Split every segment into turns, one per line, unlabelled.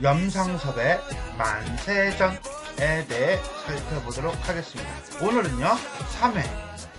염상섭의 만세전에 대해 살펴보도록 하겠습니다. 오늘은요 3회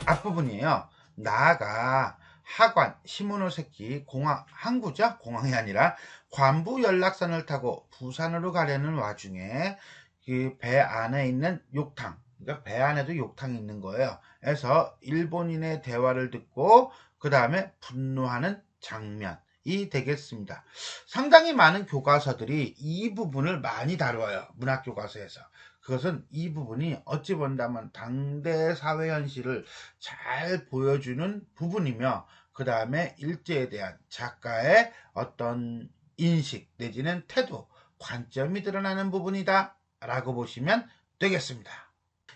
앞부분이에요. 나아가 하관 시모노세키 공항, 항구죠, 공항이 아니라 관부 연락선을 타고 부산으로 가려는 와중에 그 배 안에 있는 욕탕, 그러니까 배 안에도 욕탕이 있는 거예요. 그래서 일본인의 대화를 듣고 그 다음에 분노하는 장면이 되겠습니다. 상당히 많은 교과서들이 이 부분을 많이 다뤄요. 문학교과서에서. 그것은 이 부분이 어찌 본다면 당대 사회 현실을 잘 보여주는 부분이며, 그 다음에 일제에 대한 작가의 어떤 인식 내지는 태도, 관점이 드러나는 부분이다 라고 보시면 되겠습니다.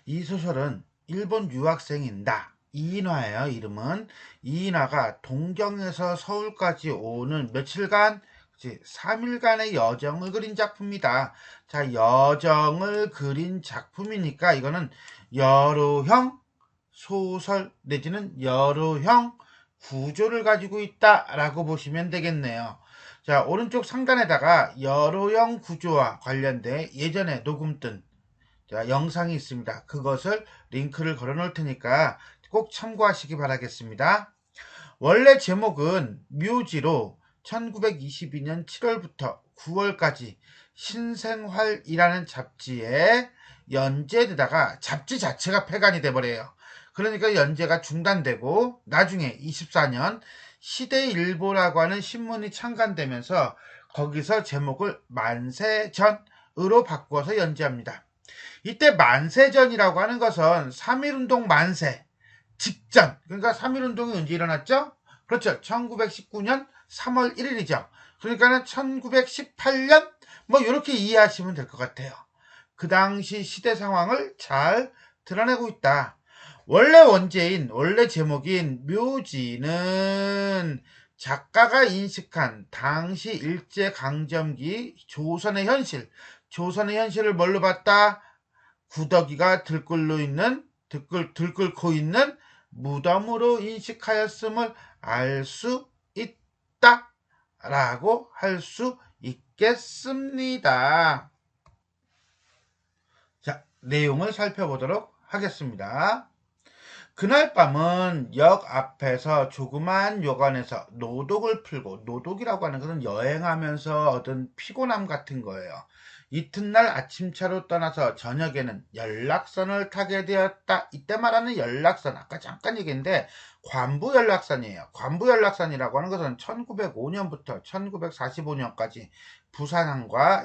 이 소설은 일본 유학생인 이인화예요. 이름은 이인화가 동경에서 서울까지 오는 며칠간 3일간의 여정을 그린 작품이다. 자, 여정을 그린 작품이니까 이거는 여로형 소설 내지는 여로형 구조를 가지고 있다라고 보시면 되겠네요. 자, 오른쪽 상단에다가 여로형 구조와 관련된 예전에 녹음된 영상이 있습니다. 그것을 링크를 걸어 놓을 테니까 꼭 참고하시기 바라겠습니다. 원래 제목은 묘지로 1922년 7월부터 9월까지 신생활이라는 잡지에 연재되다가 잡지 자체가 폐간이 돼버려요. 그러니까 연재가 중단되고 나중에 24년 시대일보라고 하는 신문이 창간되면서 거기서 제목을 만세전으로 바꿔서 연재합니다. 이때 만세전이라고 하는 것은 3.1운동 만세 직전, 그러니까 3.1운동이 언제 일어났죠? 그렇죠. 1919년 3월 1일이죠. 그러니까는 1918년 뭐 이렇게 이해하시면 될 것 같아요. 그 당시 시대 상황을 잘 드러내고 있다. 원래 제목인 묘지는 작가가 인식한 당시 일제강점기 조선의 현실을 뭘로 봤다? 구더기가 들끓고 있는 무덤으로 인식하였음을 알 수 있다 라고 할 수 있겠습니다. 자, 내용을 살펴보도록 하겠습니다. 그날 밤은 역 앞에서 조그만 요관에서 노독을 풀고, 노독이라고 하는 것은 여행하면서 얻은 피곤함 같은 거예요. 이튿날 아침차로 떠나서 저녁에는 연락선을 타게 되었다. 이때 말하는 연락선, 아까 잠깐 얘기했는데 관부 연락선이에요. 관부 연락선이라고 하는 것은 1905년부터 1945년까지 부산항과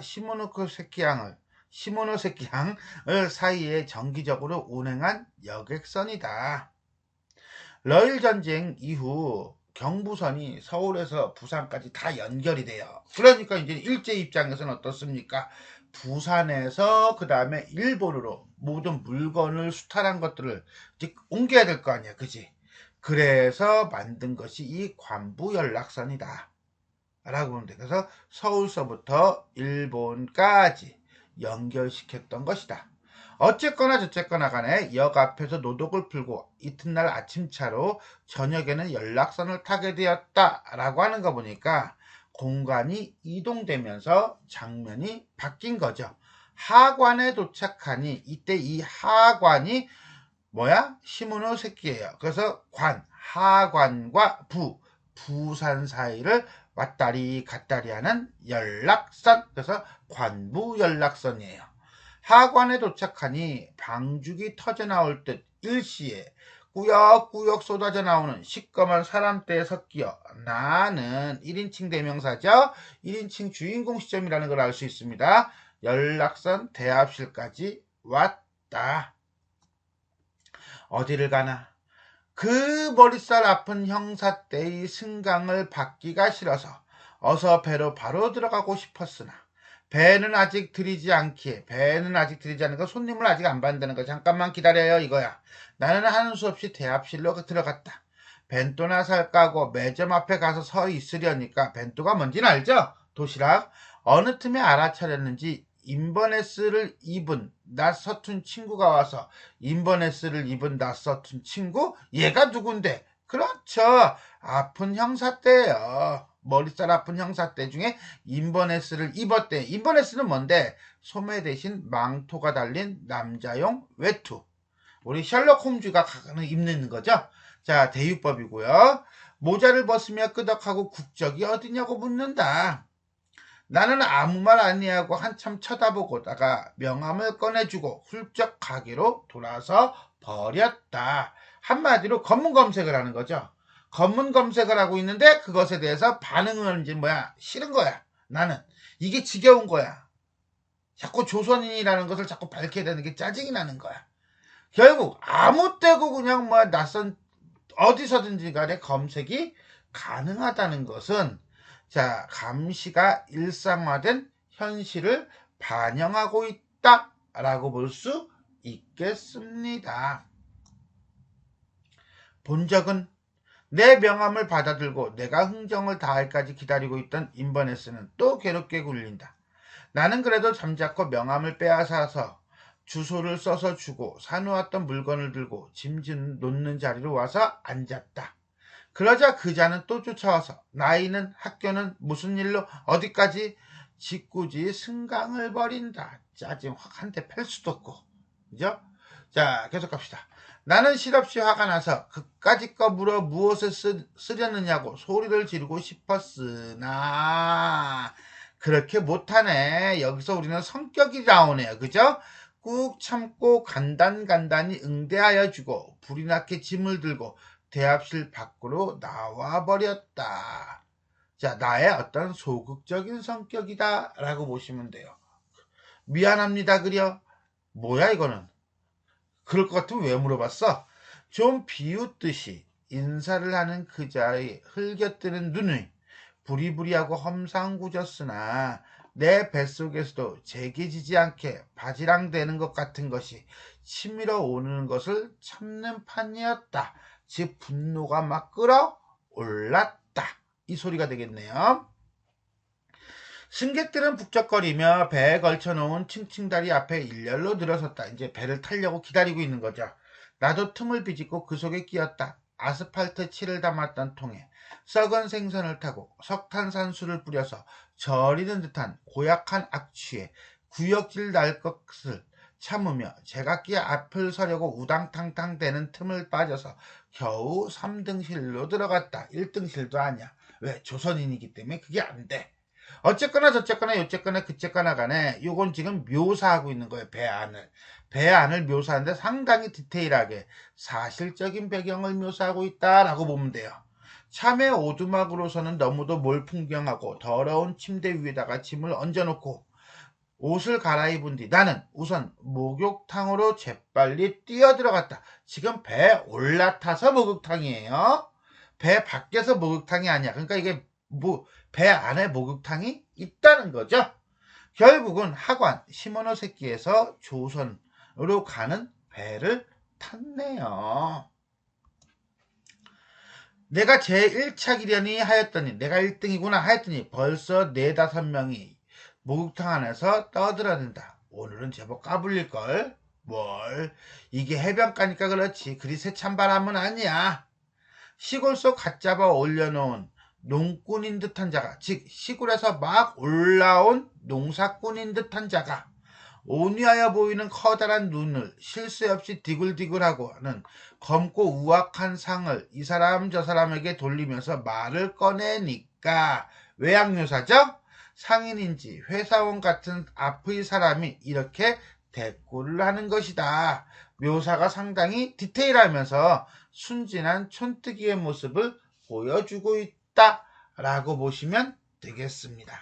시모노세키항을 사이에 정기적으로 운행한 여객선이다. 러일 전쟁 이후 경부선이 서울에서 부산까지 다 연결이 돼요. 그러니까 이제 일제 입장에서는 어떻습니까? 부산에서 그 다음에 일본으로 모든 물건을 수탈한 것들을 이제 옮겨야 될 거 아니야, 그지? 그래서 만든 것이 이 관부 연락선이다 라고 보면 돼. 그래서 서울서부터 일본까지 연결시켰던 것이다. 어쨌거나 저쨌거나 간에 역 앞에서 노독을 풀고 이튿날 아침차로 저녁에는 연락선을 타게 되었다라고 하는 거 보니까 공간이 이동되면서 장면이 바뀐 거죠. 하관에 도착하니 이때 이 하관이 시모노세키예요. 그래서 하관과 부산 사이를 왔다리 갔다리 하는 연락선, 그래서 관부 연락선이에요. 하관에 도착하니 방죽이 터져나올 듯 일시에 꾸역꾸역 쏟아져 나오는 시꺼먼 사람떼에 섞여 나는 1인칭 대명사죠. 1인칭 주인공 시점이라는 걸 알 수 있습니다. 연락선 대합실까지 왔다. 어디를 가나? 그 머릿살 아픈 형사떼의 승강을 받기가 싫어서 어서 배로 바로 들어가고 싶었으나 배는 아직 들이지 않기에, 배는 아직 들이지 않는 거, 손님을 아직 안 받는다는 거, 잠깐만 기다려요 이거야. 나는 하는 수 없이 대합실로 들어갔다. 벤또나 살까고 매점 앞에 가서 서 있으려니까, 벤또가 뭔지는 알죠? 도시락. 어느 틈에 알아차렸는지 인버네스를 입은 낯서툰 친구가 와서, 인버네스를 입은 낯서툰 친구? 얘가 누군데? 그렇죠, 아픈 형사떼예요. 머리살 아픈 형사 때 중에 인버네스를 입었대. 인버네스는 뭔데? 소매 대신 망토가 달린 남자용 외투. 우리 셜록 홈즈가 가끔 입는 거죠. 자, 대유법이고요. 모자를 벗으며 끄덕하고 국적이 어디냐고 묻는다. 나는 아무 말 아니하고 한참 쳐다보고다가 명함을 꺼내주고 훌쩍 가게로 돌아서 버렸다. 한마디로 검문 검색을 하는 거죠. 검문 검색을 하고 있는데 그것에 대해서 반응을 이제 싫은 거야. 나는 이게 지겨운 거야. 자꾸 조선인이라는 것을 자꾸 밝혀야 되는 게 짜증이 나는 거야. 결국 아무 때고 그냥 낯선 어디서든지 간에 검색이 가능하다는 것은 자, 감시가 일상화된 현실을 반영하고 있다라고 볼 수 있겠습니다. 본적은 내 명함을 받아들고 내가 흥정을 다할까지 기다리고 있던 인버네스는 또 괴롭게 굴린다. 나는 그래도 잠자코 명함을 빼앗아서 주소를 써서 주고 사놓았던 물건을 들고 짐 놓는 자리로 와서 앉았다. 그러자 그자는 또 쫓아와서 나이는 학교는 무슨 일로 어디까지 짓궂이 승강을 벌인다. 짜증 확 한 대 팰 수도 없고. 그죠? 자, 계속 갑시다. 나는 실없이 화가 나서 그까짓 거 물어 무엇을 쓰려느냐고 소리를 지르고 싶었으나 그렇게 못하네. 여기서 우리는 성격이 나오네요. 그죠? 꾹 참고 간단히 응대하여 주고 불이 나게 짐을 들고 대합실 밖으로 나와버렸다. 자, 나의 어떤 소극적인 성격이다 라고 보시면 돼요. 미안합니다 그려? 뭐야 이거는? 그럴 것 같으면 왜 물어봤어? 좀 비웃듯이 인사를 하는 그자의 흘겨뜨는 눈이 부리부리하고 험상궂었으나 내 뱃속에서도 재개지지 않게 바지랑대는 것 같은 것이 치밀어 오르는 것을 참는 판이었다. 즉 분노가 막 끌어올랐다. 이 소리가 되겠네요. 승객들은 북적거리며 배에 걸쳐놓은 칭칭다리 앞에 일렬로 늘어섰다. 이제 배를 타려고 기다리고 있는 거죠. 나도 틈을 비집고 그 속에 끼었다. 아스팔트 칠을 담았던 통에 썩은 생선을 타고 석탄산수를 뿌려서 저리는 듯한 고약한 악취에 구역질 날 것을 참으며 제각기 앞을 서려고 우당탕탕 대는 틈을 빠져서 겨우 3등실로 들어갔다. 1등실도 아니야. 왜? 조선인이기 때문에 그게 안 돼. 어쨌거나 저쨌거나 요쨌거나 그쨌거나 간에 요건 지금 묘사하고 있는 거예요. 배 안을 묘사하는데 상당히 디테일하게 사실적인 배경을 묘사하고 있다라고 보면 돼요. 참외 오두막으로서는 너무도 몰풍경하고 더러운 침대 위에다가 짐을 얹어놓고 옷을 갈아입은 뒤 나는 우선 목욕탕으로 재빨리 뛰어들어갔다. 지금 배에 올라타서 목욕탕이에요. 배 밖에서 목욕탕이 아니야. 그러니까 이게 배 안에 목욕탕이 있다는 거죠. 결국은 하관 시모노세키에서 조선으로 가는 배를 탔네요. 내가 제1차기련이 하였더니 내가 1등이구나 하였더니 벌써 4-5명이 목욕탕 안에서 떠들어댄다. 오늘은 제법 까불릴걸. 뭘 이게 해변가니까 그렇지 그리 세찬 바람은 아니야. 시골 속 갓 잡아 올려놓은 농꾼인 듯한 자가 즉 시골에서 막 올라온 농사꾼인 듯한 자가 온유하여 보이는 커다란 눈을 쉴 새 없이 디글디글하고 하는 검고 우악한 상을 이 사람 저 사람에게 돌리면서 말을 꺼내니까 외양묘사죠? 상인인지 회사원 같은 앞의 사람이 이렇게 대꾸를 하는 것이다. 묘사가 상당히 디테일하면서 순진한 촌뜨기의 모습을 보여주고 있다라고 보시면 되겠습니다.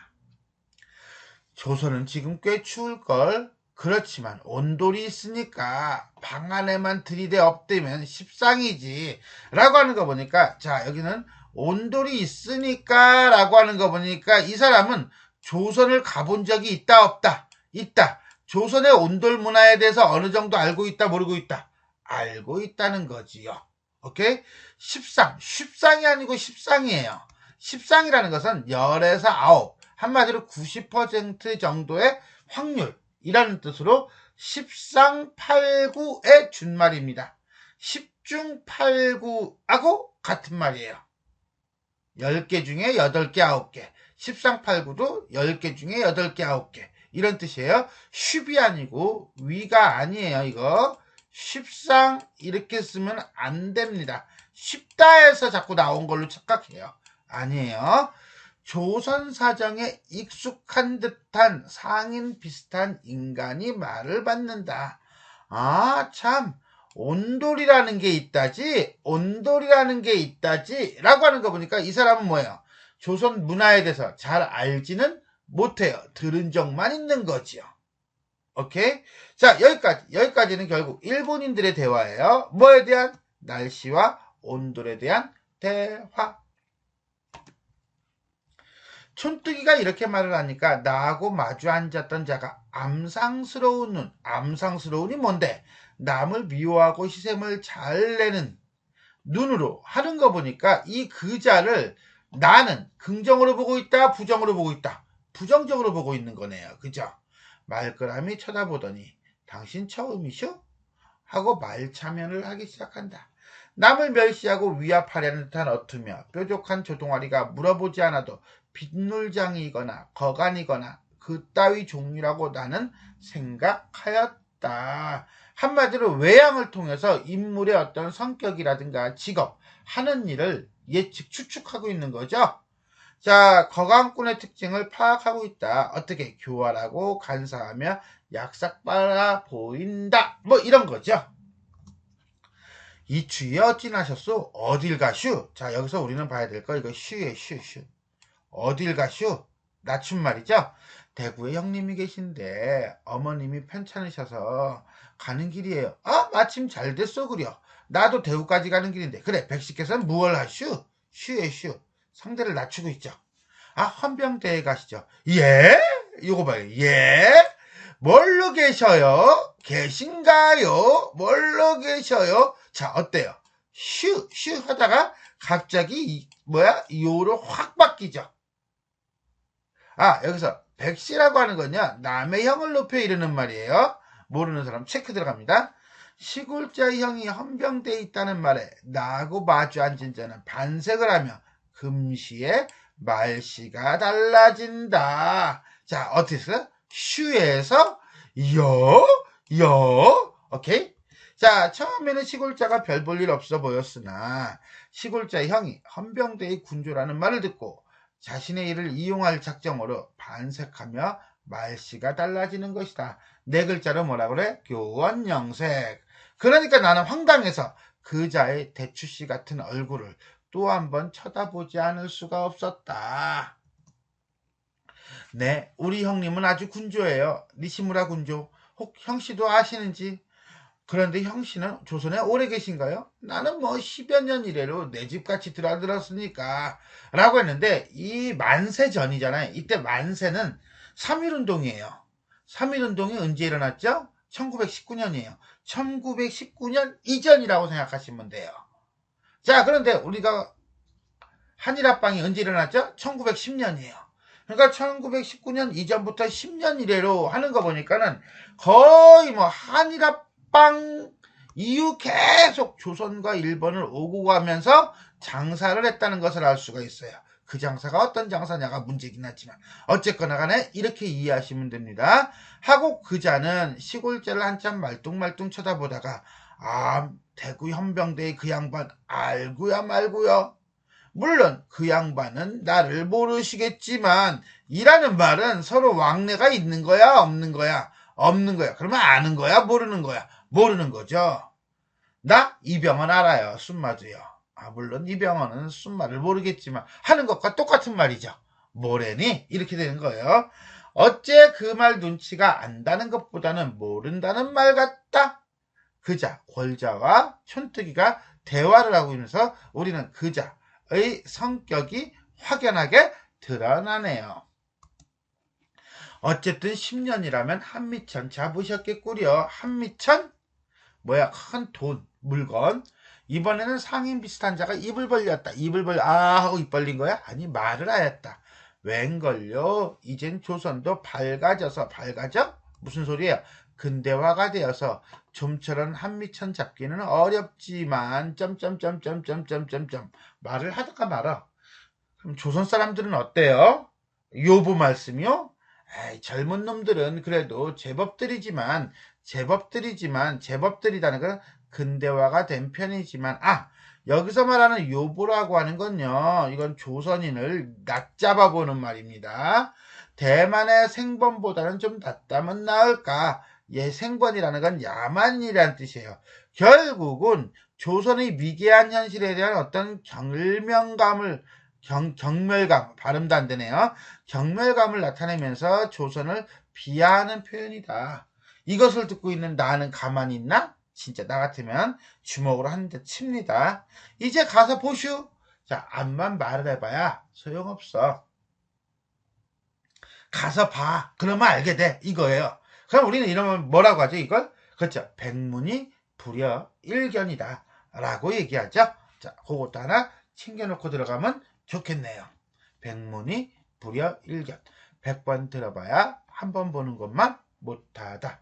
조선은 지금 꽤 추울걸. 그렇지만 온돌이 있으니까 방 안에만 들이대 엎대면 십상이지 라고 하는 거 보니까 자 여기는 온돌이 있으니까 라고 하는 거 보니까 이 사람은 조선을 가본 적이 있다 없다? 있다. 조선의 온돌 문화에 대해서 어느 정도 알고 있다 모르고 있다? 알고 있다는 거지요. 오케이? 쉽상이 아니고 십상이에요. 십상이라는 것은 10에서 9 한마디로 90% 정도의 확률이라는 뜻으로 십상팔구의 준말입니다. 십중팔구하고 같은 말이에요. 10개 중에 8개, 9개. 십상팔구도 10개 중에 8개, 9개. 이런 뜻이에요. 쉽이 아니고 위가 아니에요. 이거 쉽상 이렇게 쓰면 안 됩니다. 쉽다에서 자꾸 나온 걸로 착각해요. 아니에요. 조선 사정에 익숙한 듯한 상인 비슷한 인간이 말을 받는다. 아, 참. 온돌이라는 게 있다지, 온돌이라는 게 있다지, 라고 하는 거 보니까 이 사람은 뭐예요? 조선 문화에 대해서 잘 알지는 못해요. 들은 적만 있는 거지요. 오케이? 자, 여기까지는 결국 일본인들의 대화예요. 뭐에 대한? 날씨와 온돌에 대한 대화. 촌뜨기가 이렇게 말을 하니까 나하고 마주 앉았던 자가 암상스러운 눈, 암상스러운이 뭔데? 남을 미워하고 희생을 잘 내는 눈으로 하는 거 보니까 이 그자를 나는 긍정으로 보고 있다, 부정으로 보고 있다. 부정적으로 보고 있는 거네요. 그죠? 말끄라미 쳐다보더니 당신 처음이쇼? 하고 말차면을 하기 시작한다. 남을 멸시하고 위압하려는 듯한 어투며 뾰족한 조동아리가 물어보지 않아도 빗놀장이거나 거간이거나 그따위 종류라고 나는 생각하였다. 한마디로 외양을 통해서 인물의 어떤 성격이라든가 직업, 하는 일을 예측, 추측하고 있는 거죠. 자, 거강꾼의 특징을 파악하고 있다. 어떻게? 교활하고 간사하며 약삭 빨아 보인다. 뭐 이런 거죠. 이 추위에 어찌나셨소? 어딜 가슈? 자, 여기서 우리는 봐야 될 거 이거 슈에 슈. 어딜 가슈? 낮춤 말이죠. 대구에 형님이 계신데 어머님이 편찮으셔서 가는 길이에요. 아, 마침 잘 됐어 그려. 나도 대구까지 가는 길인데. 그래, 백식께서는 무얼 하슈? 슈에 슈. 상대를 낮추고 있죠. 아, 헌병대에 가시죠. 예? 이거 봐요. 예? 뭘로 계셔요? 계신가요? 뭘로 계셔요? 자, 어때요? 슈 하다가 갑자기 요로 확 바뀌죠. 아, 여기서 백시라고 하는 건요, 남의 형을 높여 이르는 말이에요. 모르는 사람 체크 들어갑니다. 시골자 형이 헌병대에 있다는 말에 나하고 마주 앉은 자는 반색을 하며 금시에 말씨가 달라진다. 자, 어떻게 했어요? 슈에서 여, 오케이? 자, 처음에는 시골자가 별 볼 일 없어 보였으나 시골자 형이 헌병대의 군조라는 말을 듣고 자신의 일을 이용할 작정으로 반색하며 말씨가 달라지는 것이다. 네 글자로 뭐라 그래? 교원영색. 그러니까 나는 황당해서 그자의 대추씨 같은 얼굴을 또 한 번 쳐다보지 않을 수가 없었다. 네, 우리 형님은 아주 군조예요. 니시무라 군조. 혹 형씨도 아시는지? 그런데 형씨는 조선에 오래 계신가요? 나는 뭐 10여 년 이래로 내 집같이 들어들었으니까 라고 했는데 이 만세 전이잖아요. 이때 만세는 3.1운동이에요. 3.1운동이 언제 일어났죠? 1919년이에요. 1919년 이전이라고 생각하시면 돼요. 자, 그런데 우리가 한일합방이 언제 일어났죠? 1910년이에요. 그러니까 1919년 이전부터 10년 이래로 하는 거 보니까는 거의 뭐 한일합방 이후 계속 조선과 일본을 오고 가면서 장사를 했다는 것을 알 수가 있어요. 그 장사가 어떤 장사냐가 문제긴 하지만 어쨌거나 간에 이렇게 이해하시면 됩니다. 하고 그자는 시골자를 한참 말뚱말뚱 쳐다보다가 아, 대구 현병대의 그 양반 알고야 말고요. 물론 그 양반은 나를 모르시겠지만 이라는 말은 서로 왕래가 있는 거야 없는 거야? 없는 거야. 그러면 아는 거야 모르는 거야? 모르는 거죠. 나 이병헌 알아요. 순마도요. 아, 물론 이병헌은 순마를 모르겠지만 하는 것과 똑같은 말이죠. 뭐래니? 이렇게 되는 거예요. 어째 그 말 눈치가 안다는 것보다는 모른다는 말 같다. 그자, 권자와 촌뜨기가 대화를 하고 있면서 우리는 그자의 성격이 확연하게 드러나네요. 어쨌든 10년이라면 한미천 잡으셨겠구려. 한미천? 뭐야, 큰 돈, 물건. 이번에는 상인 비슷한 자가 입을 벌렸다. 하고 입 벌린 거야? 아니, 말을 하였다. 웬걸요? 이젠 조선도 밝아져? 무슨 소리예요? 근대화가 되어서 좀처럼 한미천 잡기는 어렵지만 점점점점점점점점 말을 하다가 말아. 그럼 조선 사람들은 어때요? 요보 말씀이요? 에이, 젊은 놈들은 그래도 제법들이다는 건 근대화가 된 편이지만, 여기서 말하는 요보라고 하는 건요, 이건 조선인을 낮잡아 보는 말입니다. 대만의 생번보다는 좀 낫다면 나을까? 생번이라는 건 야만이라는 뜻이에요. 결국은 조선의 미개한 현실에 대한 어떤 경멸감, 발음도 안 되네요. 경멸감을 나타내면서 조선을 비하하는 표현이다. 이것을 듣고 있는 나는 가만히 있나? 진짜 나 같으면 주먹으로 한 대 칩니다. 이제 가서 보슈. 자, 암만 말을 해봐야 소용없어. 가서 봐. 그러면 알게 돼. 이거예요. 그럼 우리는 이러면 뭐라고 하죠, 이걸? 그렇죠. 백문이 불여일견이다. 라고 얘기하죠. 자, 그것도 하나 챙겨놓고 들어가면 좋겠네요. 백문이 불여일견. 100번 들어봐야 한 번 보는 것만 못하다.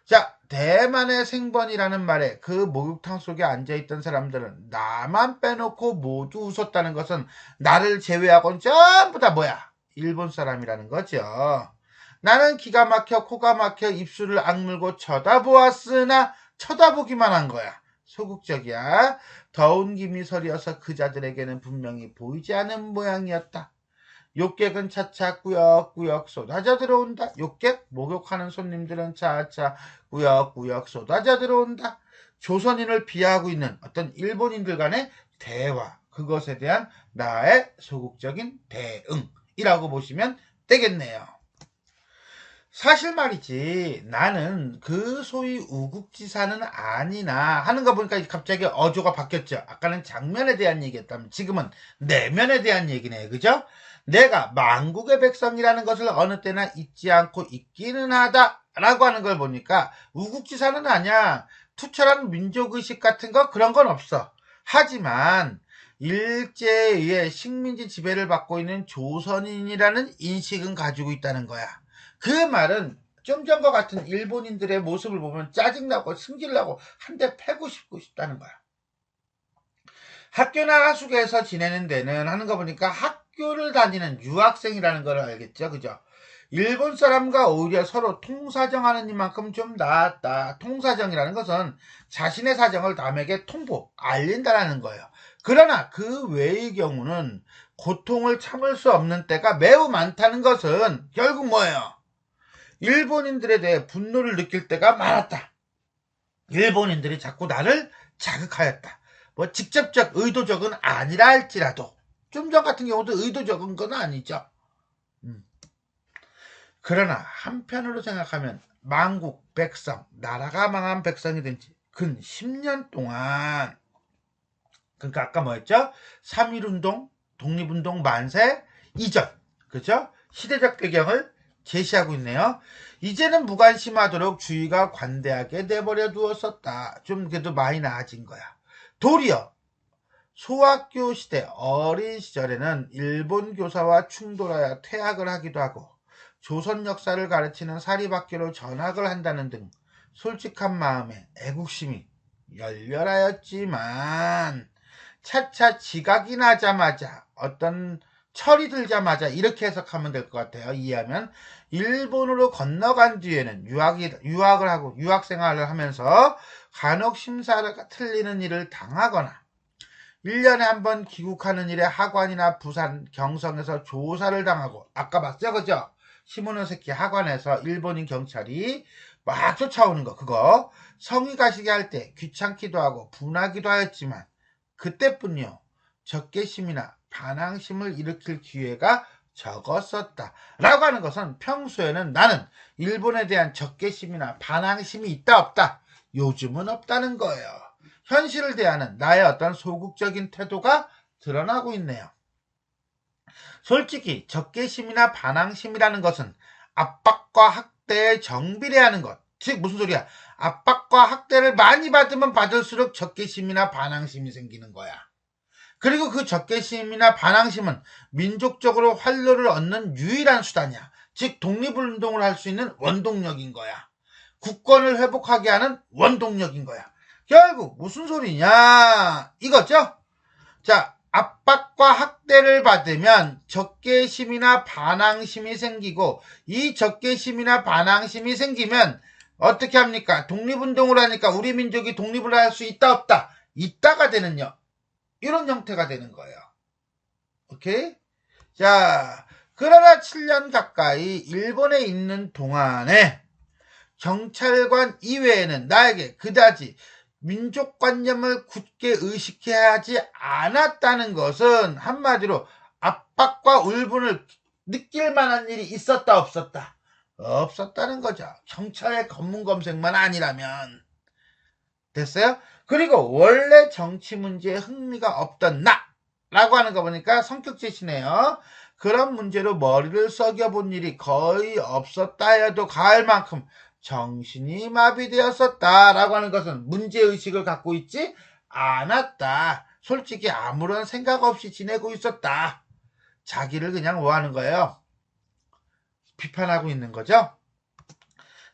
자, 대만의 생번이라는 말에 그 목욕탕 속에 앉아있던 사람들은 나만 빼놓고 모두 웃었다는 것은 나를 제외하고는 전부 다 뭐야? 일본 사람이라는 거죠. 나는 기가 막혀 코가 막혀 입술을 악물고 쳐다보았으나 쳐다보기만 한 거야. 소극적이야. 더운 김이 서리어서 그자들에게는 분명히 보이지 않은 모양이었다. 욕객은 차차 꾸역꾸역 쏟아져 들어온다. 욕객, 목욕하는 손님들은 차차 꾸역꾸역 쏟아져 들어온다. 조선인을 비하하고 있는 어떤 일본인들 간의 대화, 그것에 대한 나의 소극적인 대응이라고 보시면 되겠네요. 사실 말이지, 나는 그 소위 우국지사는 아니나 하는 거 보니까 갑자기 어조가 바뀌었죠. 아까는 장면에 대한 얘기였다면 지금은 내면에 대한 얘기네. 그죠? 내가 만국의 백성이라는 것을 어느 때나 잊지 않고 있기는 하다 라고 하는 걸 보니까 우국지사는 아니야. 투철한 민족의식 같은 거 그런 건 없어. 하지만 일제에 의해 식민지 지배를 받고 있는 조선인이라는 인식은 가지고 있다는 거야. 그 말은 좀 전과 같은 일본인들의 모습을 보면 짜증나고 승질나고 한 대 패고 싶다는 거야. 학교나 하숙에서 지내는 데는 하는 거 보니까 학교를 다니는 유학생이라는 걸 알겠죠. 그죠? 일본 사람과 오히려 서로 통사정하는 이만큼 좀 낫다. 통사정이라는 것은 자신의 사정을 남에게 알린다라는 거예요. 그러나 그 외의 경우는 고통을 참을 수 없는 때가 매우 많다는 것은 결국 뭐예요? 일본인들에 대해 분노를 느낄 때가 많았다. 일본인들이 자꾸 나를 자극하였다. 뭐 직접적 의도적은 아니라 할지라도 좀 전 같은 경우도 의도적인 건 아니죠. 그러나 한편으로 생각하면 만국 백성, 나라가 망한 백성이 된 지 근 10년 동안, 그러니까 아까 뭐였죠? 3.1운동, 독립운동 만세 이전, 그죠? 시대적 배경을 제시하고 있네요. 이제는 무관심하도록 주의가 관대하게 내버려 두었었다. 좀 그래도 많이 나아진 거야. 도리어 소학교 시대 어린 시절에는 일본 교사와 충돌하여 퇴학을 하기도 하고 조선 역사를 가르치는 사립학교로 전학을 한다는 등 솔직한 마음에 애국심이 열렬하였지만 차차 지각이 나자마자 어떤 철이 들자마자 이렇게 해석하면 될 것 같아요. 이해하면 일본으로 건너간 뒤에는 유학을 하고 유학생활을 하면서 간혹 심사를 틀리는 일을 당하거나 1년에 한 번 귀국하는 일에 하관이나 부산, 경성에서 조사를 당하고 아까 봤죠? 그죠? 시모노세키 하관에서 일본인 경찰이 막 쫓아오는 거 그거 성의 가시게 할 때 귀찮기도 하고 분하기도 하였지만 그때뿐이요. 적개심이나 반항심을 일으킬 기회가 적었었다. 라고 하는 것은 평소에는 나는 일본에 대한 적개심이나 반항심이 있다 없다. 요즘은 없다는 거예요. 현실을 대하는 나의 어떤 소극적인 태도가 드러나고 있네요. 솔직히 적개심이나 반항심이라는 것은 압박과 학대에 정비례하는 것. 즉 무슨 소리야? 압박과 학대를 많이 받으면 받을수록 적개심이나 반항심이 생기는 거야. 그리고 그 적개심이나 반항심은 민족적으로 활로를 얻는 유일한 수단이야. 즉 독립운동을 할 수 있는 원동력인 거야. 국권을 회복하게 하는 원동력인 거야. 결국 무슨 소리냐 이거죠. 자, 압박과 학대를 받으면 적개심이나 반항심이 생기고, 이 적개심이나 반항심이 생기면 어떻게 합니까? 독립운동을 하니까 우리 민족이 독립을 할 수 있다 없다? 있다가 되는요. 이런 형태가 되는 거예요. 오케이? 자, 그러나 7년 가까이 일본에 있는 동안에 경찰관 이외에는 나에게 그다지 민족관념을 굳게 의식해야 하지 않았다는 것은 한마디로 압박과 울분을 느낄 만한 일이 있었다 없었다? 없었다는 거죠. 경찰의 검문 검색만 아니라면. 됐어요? 그리고 원래 정치 문제에 흥미가 없던 나라고 하는 거 보니까 성격제시네요. 그런 문제로 머리를 썩여본 일이 거의 없었다 해도 과할 만큼 정신이 마비되었었다라고 하는 것은 문제의식을 갖고 있지 않았다. 솔직히 아무런 생각 없이 지내고 있었다. 자기를 그냥 뭐 하는 거예요? 비판하고 있는 거죠.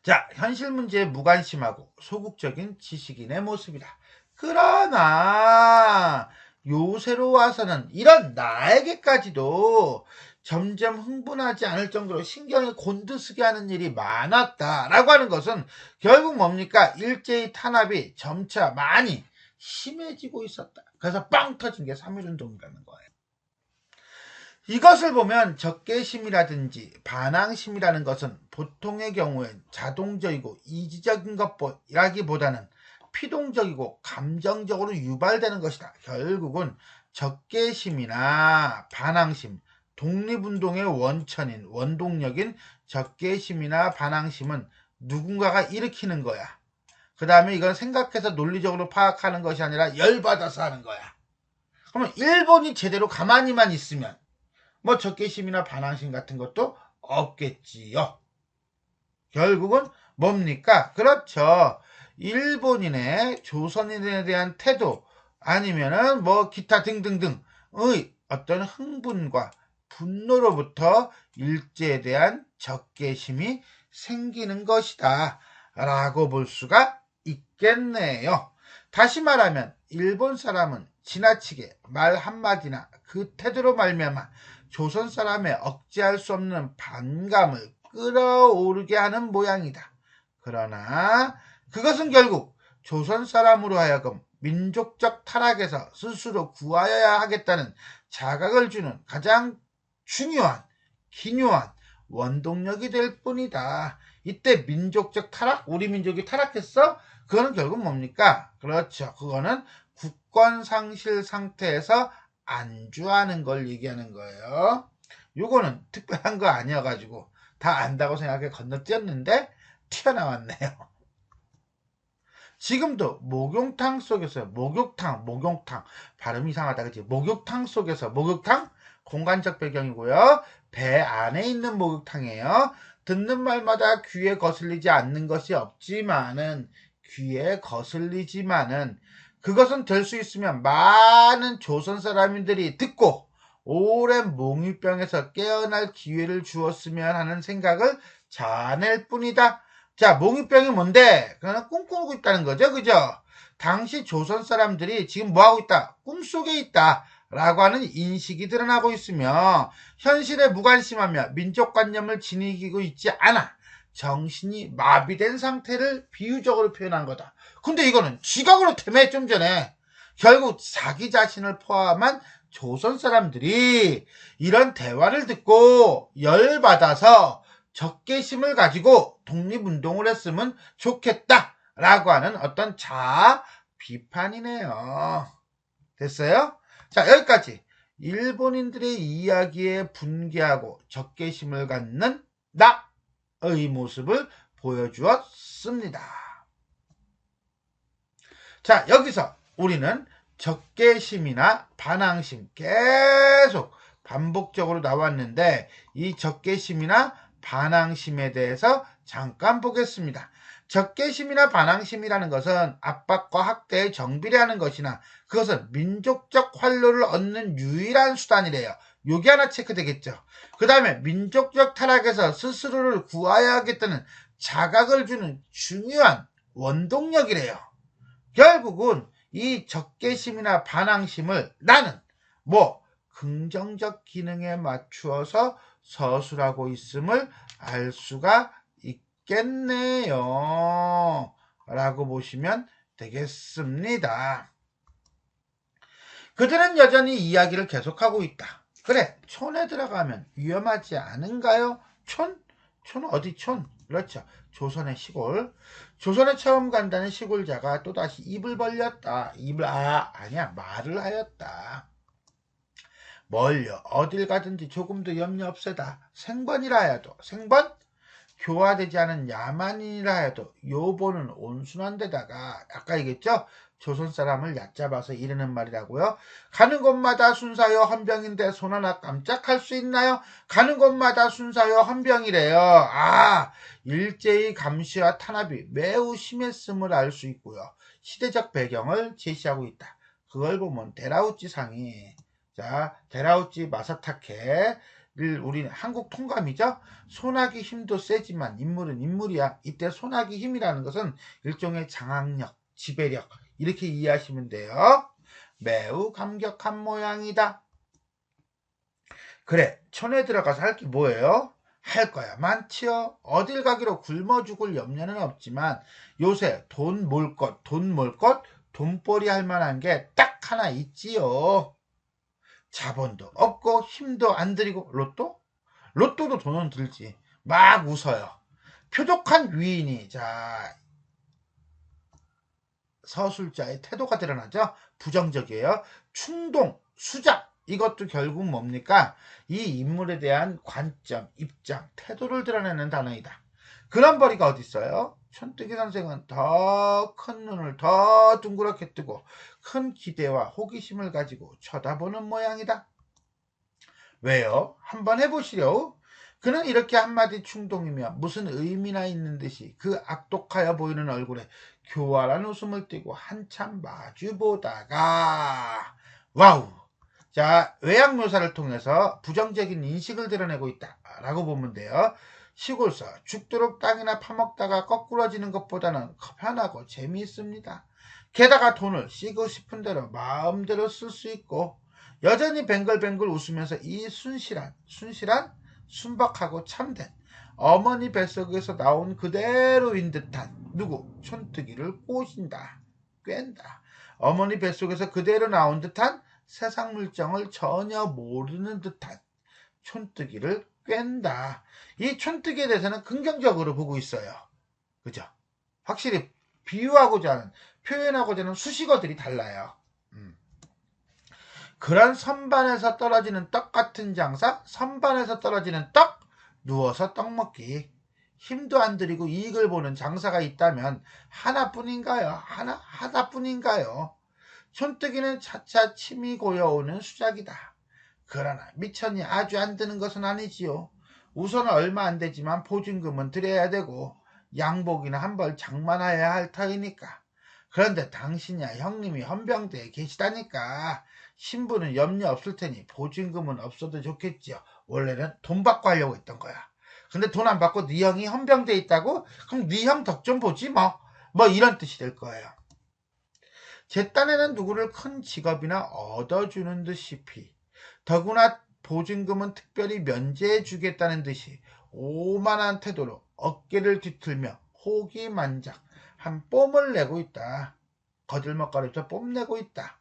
자, 현실 문제에 무관심하고 소극적인 지식인의 모습이다. 그러나 요새로 와서는 이런 나에게까지도 점점 흥분하지 않을 정도로 신경이 곤두서게 하는 일이 많았다라고 하는 것은 결국 뭡니까? 일제히 탄압이 점차 많이 심해지고 있었다. 그래서 빵 터진 게 3.1운동이라는 거예요. 이것을 보면 적개심이라든지 반항심이라는 것은 보통의 경우엔 자동적이고 이지적인 것이라기보다는 피동적이고 감정적으로 유발되는 것이다. 결국은 적개심이나 반항심, 독립운동의 원천인 원동력인 적개심이나 반항심은 누군가가 일으키는 거야. 그 다음에 이건 생각해서 논리적으로 파악하는 것이 아니라 열받아서 하는 거야. 그러면 일본이 제대로 가만히만 있으면 뭐 적개심이나 반항심 같은 것도 없겠지요. 결국은 뭡니까? 그렇죠. 일본인의 조선인에 대한 태도 아니면은 뭐 기타 등등등의 어떤 흥분과 분노로부터 일제에 대한 적개심이 생기는 것이다 라고 볼 수가 있겠네요. 다시 말하면 일본 사람은 지나치게 말 한마디나 그 태도로 말미암아 조선 사람의 억제할 수 없는 반감을 끌어오르게 하는 모양이다. 그러나 그것은 결국 조선 사람으로 하여금 민족적 타락에서 스스로 구하여야 하겠다는 자각을 주는 가장 중요한, 기묘한 원동력이 될 뿐이다. 이때 민족적 타락? 우리 민족이 타락했어? 그거는 결국 뭡니까? 그렇죠. 그거는 국권 상실 상태에서 안주하는 걸 얘기하는 거예요. 요거는 특별한 거 아니어가지고 다 안다고 생각해 건너뛰었는데 튀어나왔네요. 지금도 목욕탕 속에서 목욕탕 발음 이상하다 그치? 목욕탕 속에서 목욕탕 공간적 배경이고요. 배 안에 있는 목욕탕이에요. 듣는 말마다 귀에 거슬리지 않는 것이 없지만은 귀에 거슬리지만은 그것은 될 수 있으면 많은 조선 사람들이 듣고 오랜 몽유병에서 깨어날 기회를 주었으면 하는 생각을 자아낼 뿐이다. 자, 몽유병이 뭔데? 그냥 꿈꾸고 있다는 거죠. 그죠? 당시 조선 사람들이 지금 뭐하고 있다? 꿈속에 있다. 라고 하는 인식이 드러나고 있으며 현실에 무관심하며 민족관념을 지니고 있지 않아 정신이 마비된 상태를 비유적으로 표현한 거다. 근데 이거는 지각으로 때문에 좀 전에 결국 자기 자신을 포함한 조선 사람들이 이런 대화를 듣고 열받아서 적개심을 가지고 독립운동을 했으면 좋겠다라고 하는 어떤 자아 비판이네요. 됐어요? 자, 여기까지 일본인들의 이야기에 분개하고 적개심을 갖는 나의 모습을 보여주었습니다. 자, 여기서 우리는 적개심이나 반항심 계속 반복적으로 나왔는데 이 적개심이나 반항심에 대해서 잠깐 보겠습니다. 적개심이나 반항심이라는 것은 압박과 학대에 정비례하는 것이나 그것은 민족적 활로를 얻는 유일한 수단이래요. 요게 하나 체크되겠죠. 그 다음에 민족적 타락에서 스스로를 구하여야 하겠다는 자각을 주는 중요한 원동력이래요. 결국은 이 적개심이나 반항심을 나는 긍정적 기능에 맞추어서 서술하고 있음을 알 수가 있겠네요. 라고 보시면 되겠습니다. 그들은 여전히 이야기를 계속하고 있다. 그래, 촌에 들어가면 위험하지 않은가요? 촌? 촌 어디 촌? 그렇죠. 조선의 시골. 조선에 처음 간다는 시골자가 또다시 입을 벌렸다. 말을 하였다. 멀려 어딜 가든지 조금도 염려 없애다. 생번이라 하여도 생번? 교화되지 않은 야만인이라 해도 요보는 온순한 데다가 아까 얘기했죠? 조선 사람을 얕잡아서 이르는 말이라고요. 가는 곳마다 순사여 헌병인데 손 하나 깜짝할 수 있나요? 가는 곳마다 순사여 헌병이래요. 일제의 감시와 탄압이 매우 심했음을 알 수 있고요. 시대적 배경을 제시하고 있다. 그걸 보면 데라우찌상이 데라우찌 마사타케 우리는 한국 통감이죠. 소나기 힘도 세지만 인물은 인물이야. 이때 소나기 힘이라는 것은 일종의 장악력, 지배력 이렇게 이해하시면 돼요. 매우 감격한 모양이다. 그래, 촌에 들어가서 할 게 뭐예요? 할 거야 많지요. 어딜 가기로 굶어 죽을 염려는 없지만 요새 돈 몰 것, 돈벌이 할 만한 게 딱 하나 있지요. 자본도 없고 힘도 안 들이고 로또도 돈은 들지. 막 웃어요. 표독한 위인이 서술자의 태도가 드러나죠. 부정적이에요. 충동, 수작 이것도 결국 뭡니까? 이 인물에 대한 관점, 입장, 태도를 드러내는 단어이다. 그런 벌이가 어디 있어요? 촌뜨기 선생은 더 큰 눈을 더 둥그렇게 뜨고 큰 기대와 호기심을 가지고 쳐다보는 모양이다. 왜요? 한번 해보시려. 그는 이렇게 한마디 충동이며 무슨 의미나 있는 듯이 그 악독하여 보이는 얼굴에 교활한 웃음을 띠고 한참 마주보다가 와우! 외양 묘사를 통해서 부정적인 인식을 드러내고 있다라고 보면 돼요. 시골서 죽도록 땅이나 파먹다가 거꾸러지는 것보다는 편하고 재미있습니다. 게다가 돈을 쓰고 싶은 대로 마음대로 쓸 수 있고 여전히 뱅글뱅글 웃으면서 이 순실한 순박하고 참된 어머니 뱃속에서 나온 그대로인 듯한 촌뜨기를 꿰인다. 어머니 뱃속에서 그대로 나온 듯한 세상 물정을 전혀 모르는 듯한 촌뜨기를 꿰인다. 이 촌뜨기에 대해서는 긍정적으로 보고 있어요. 그죠? 확실히 비유하고자 하는, 표현하고자 하는 수식어들이 달라요. 그런 선반에서 떨어지는 떡 같은 장사, 선반에서 떨어지는 떡, 누워서 떡 먹기. 힘도 안 들이고 이익을 보는 장사가 있다면 하나뿐인가요? 하나뿐인가요? 촌뜨기는 차차 침이 고여오는 수작이다. 그러나 미천이 아주 안 드는 것은 아니지요. 우선 얼마 안 되지만 보증금은 드려야 되고 양복이나 한 벌 장만해야 할 터이니까. 그런데 당신이야 형님이 헌병대에 계시다니까 신부는 염려 없을 테니 보증금은 없어도 좋겠지요. 원래는 돈 받고 하려고 했던 거야. 근데 돈 안 받고 네 형이 헌병대에 있다고? 그럼 네 형 덕 좀 보지 뭐 이런 뜻이 될 거예요. 제 딴에는 누구를 큰 직업이나 얻어주는 듯이 더구나 보증금은 특별히 면제해 주겠다는 듯이 오만한 태도로 어깨를 뒤틀며 호기만작 한 뽐을 내고 있다. 거들먹거리면서 뽐내고 있다.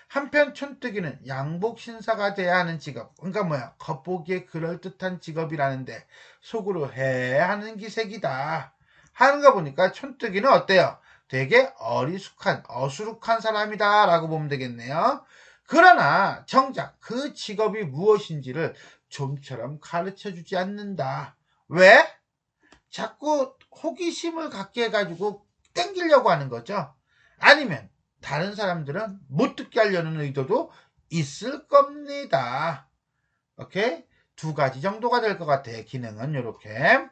한편 촌뜨기는 양복 신사가 돼야 하는 직업, 그러니까 겉보기에 그럴듯한 직업이라는데 속으로 해하는 기색이다. 하는 거 보니까 촌뜨기는 어때요? 되게 어수룩한 사람이다 라고 보면 되겠네요. 그러나 정작 그 직업이 무엇인지를 좀처럼 가르쳐주지 않는다. 왜? 자꾸 호기심을 갖게 해가지고 땡기려고 하는 거죠. 아니면 다른 사람들은 못 듣게 하려는 의도도 있을 겁니다. 오케이? 두 가지 정도가 될 것 같아요. 기능은 이렇게.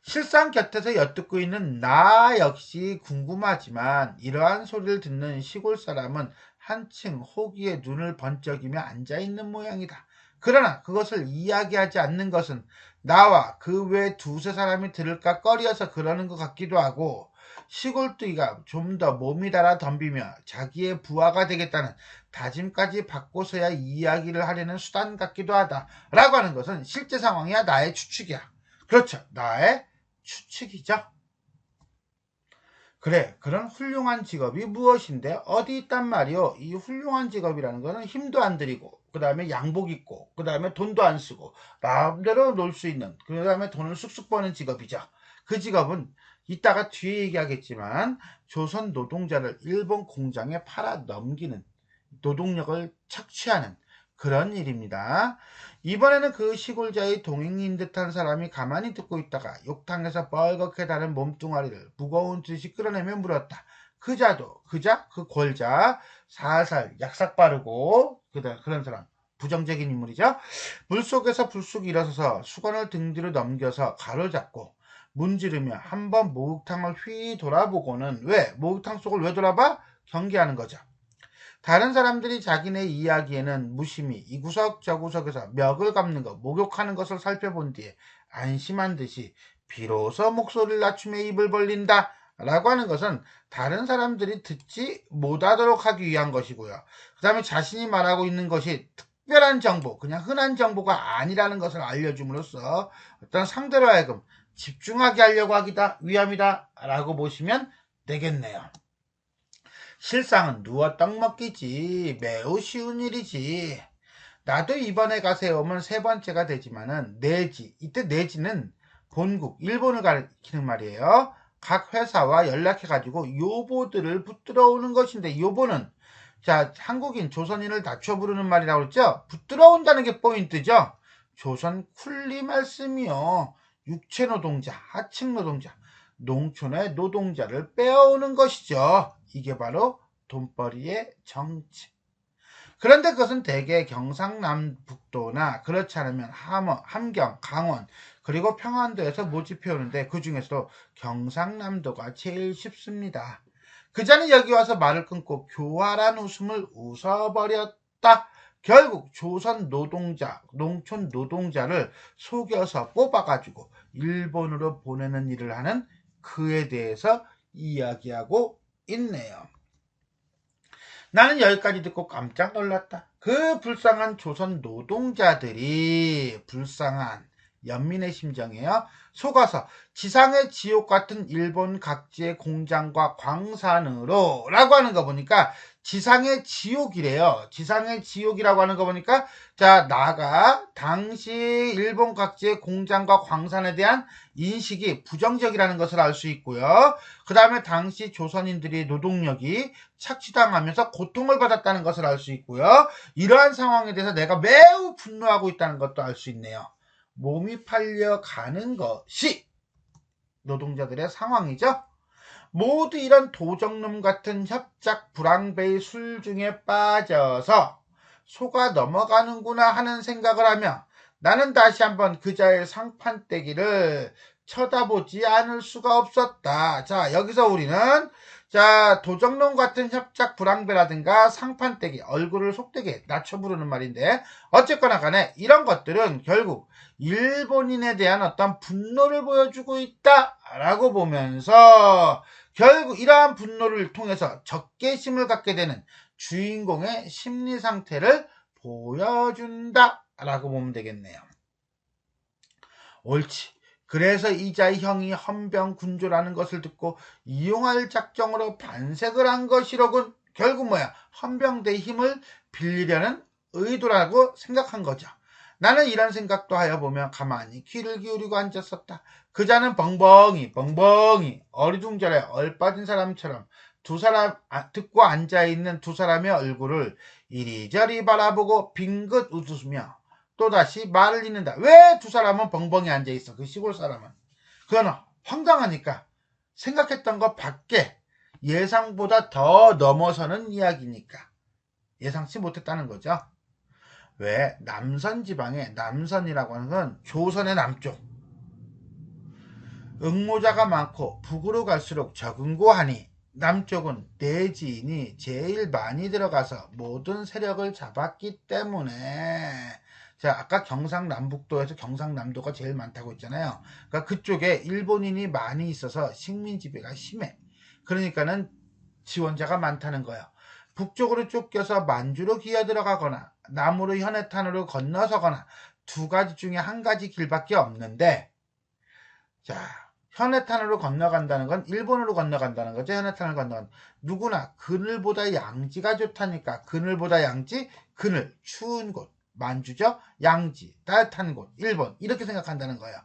실상 곁에서 엿듣고 있는 나 역시 궁금하지만 이러한 소리를 듣는 시골 사람은 한층 호기에 눈을 번쩍이며 앉아있는 모양이다. 그러나 그것을 이야기하지 않는 것은 나와 그 외 두세 사람이 들을까 꺼려서 그러는 것 같기도 하고 시골뜨기가 좀 더 몸이 달아 덤비며 자기의 부하가 되겠다는 다짐까지 받고서야 이야기를 하려는 수단 같기도 하다 라고 하는 것은 실제 상황이야 나의 추측이야. 그렇죠. 나의 추측이죠. 그래, 그런 훌륭한 직업이 무엇인데 어디 있단 말이오. 이 훌륭한 직업이라는 거는 힘도 안 들이고 그 다음에 양복 입고 그 다음에 돈도 안 쓰고 마음대로 놀 수 있는 그 다음에 돈을 쑥쑥 버는 직업이죠. 그 직업은 이따가 뒤에 얘기하겠지만 조선 노동자를 일본 공장에 팔아 넘기는 노동력을 착취하는 그런 일입니다. 이번에는 그 시골자의 동행인 듯한 사람이 가만히 듣고 있다가 욕탕에서 뻘겋게 다른 몸뚱아리를 무거운 듯이 끌어내며 물었다. 그자 그 골자 살살 약삭 바르고 그런 사람 부정적인 인물이죠. 물속에서 불쑥 일어서서 수건을 등 뒤로 넘겨서 가로잡고 문지르며 한번 목욕탕을 휘 돌아보고는 왜 목욕탕 속을 왜 돌아봐? 경계하는 거죠. 다른 사람들이 자기네 이야기에는 무심히 이구석 저구석에서 멱을 감는 것, 목욕하는 것을 살펴본 뒤에 안심한 듯이 비로소 목소리를 낮추며 입을 벌린다 라고 하는 것은 다른 사람들이 듣지 못하도록 하기 위한 것이고요. 그 다음에 자신이 말하고 있는 것이 특별한 정보, 그냥 흔한 정보가 아니라는 것을 알려줌으로써 어떤 상대로 하여금 집중하게 하려고 하기다 위함이다 라고 보시면 되겠네요. 실상은 누워 떡 먹기지 매우 쉬운 일이지. 나도 이번에 가세 오면 세 번째가 되지만은 내지, 이때 내지는 본국 일본을 가리키는 말이에요. 각 회사와 연락해가지고 요보들을 붙들어 오는 것인데 요보는 자 한국인 조선인을 낮춰 부르는 말이라고 그랬죠. 붙들어 온다는 게 포인트죠. 조선 쿨리 말씀이요. 육체 노동자, 하층 노동자, 농촌의 노동자를 빼어오는 것이죠. 이게 바로 돈벌이의 정치. 그런데 그것은 대개 경상남북도나 그렇지 않으면 함경, 강원 그리고 평안도에서 모집해오는데 그 중에서도 경상남도가 제일 쉽습니다. 그자는 여기 와서 말을 끊고 교활한 웃음을 웃어버렸다. 결국 조선 노동자, 농촌 노동자를 속여서 뽑아가지고 일본으로 보내는 일을 하는 그에 대해서 이야기하고 있네요. 나는 여기까지 듣고 깜짝 놀랐다. 그 불쌍한 조선 노동자들이 불쌍한 연민의 심정이에요. 속아서 지상의 지옥 같은 일본 각지의 공장과 광산으로 라고 하는 거 보니까 지상의 지옥이래요. 지상의 지옥이라고 하는 거 보니까 자 나가 당시 일본 각지의 공장과 광산에 대한 인식이 부정적이라는 것을 알 수 있고요. 그 다음에 당시 조선인들의 노동력이 착취당하면서 고통을 받았다는 것을 알 수 있고요. 이러한 상황에 대해서 내가 매우 분노하고 있다는 것도 알 수 있네요. 몸이 팔려가는 것이 노동자들의 상황이죠. 모두 이런 도적놈 같은 협작 불황배의 술중에 빠져서 속아 넘어가는구나 하는 생각을 하며 나는 다시 한번 그자의 상판떼기를 쳐다보지 않을 수가 없었다. 자, 여기서 우리는 자 도적놈 같은 협작 불황배라든가 상판떼기 얼굴을 속되게 낮춰 부르는 말인데 어쨌거나 간에 이런 것들은 결국 일본인에 대한 어떤 분노를 보여주고 있다라고 보면서 결국 이러한 분노를 통해서 적개심을 갖게 되는 주인공의 심리 상태를 보여준다라고 보면 되겠네요. 옳지. 그래서 이자의 형이 헌병군주라는 것을 듣고 이용할 작정으로 반색을 한 것이로군. 결국 뭐야? 헌병대의 힘을 빌리려는 의도라고 생각한 거죠. 나는 이런 생각도 하여 보며 가만히 귀를 기울이고 앉았었다. 그자는 벙벙이 어리둥절해 얼빠진 사람처럼 두 사람 듣고 앉아있는 두 사람의 얼굴을 이리저리 바라보고 빙긋 웃으며 또다시 말을 잇는다. 왜 두 사람은 벙벙이 앉아있어? 그 시골 사람은. 그건 황당하니까 생각했던 것 밖에 예상보다 더 넘어서는 이야기니까 예상치 못했다는 거죠. 왜? 남선 지방에 남선이라고 하는 건 조선의 남쪽 응모자가 많고 북으로 갈수록 적은 고하니 남쪽은 대지인이 제일 많이 들어가서 모든 세력을 잡았기 때문에 자 아까 경상남북도에서 경상남도가 제일 많다고 했잖아요. 그러니까 그쪽에 일본인이 많이 있어서 식민 지배가 심해. 그러니까는 지원자가 많다는 거예요. 북쪽으로 쫓겨서 만주로 기어들어가거나 남으로 현해탄으로 건너서거나 두 가지 중에 한 가지 길밖에 없는데, 자, 현해탄으로 건너간다는 건 일본으로 건너간다는 거죠. 현해탄을 건너간 누구나 그늘보다 양지가 좋다니까. 그늘보다 양지, 그늘 추운 곳 만주죠. 양지 따뜻한 곳 일본, 이렇게 생각한다는 거예요.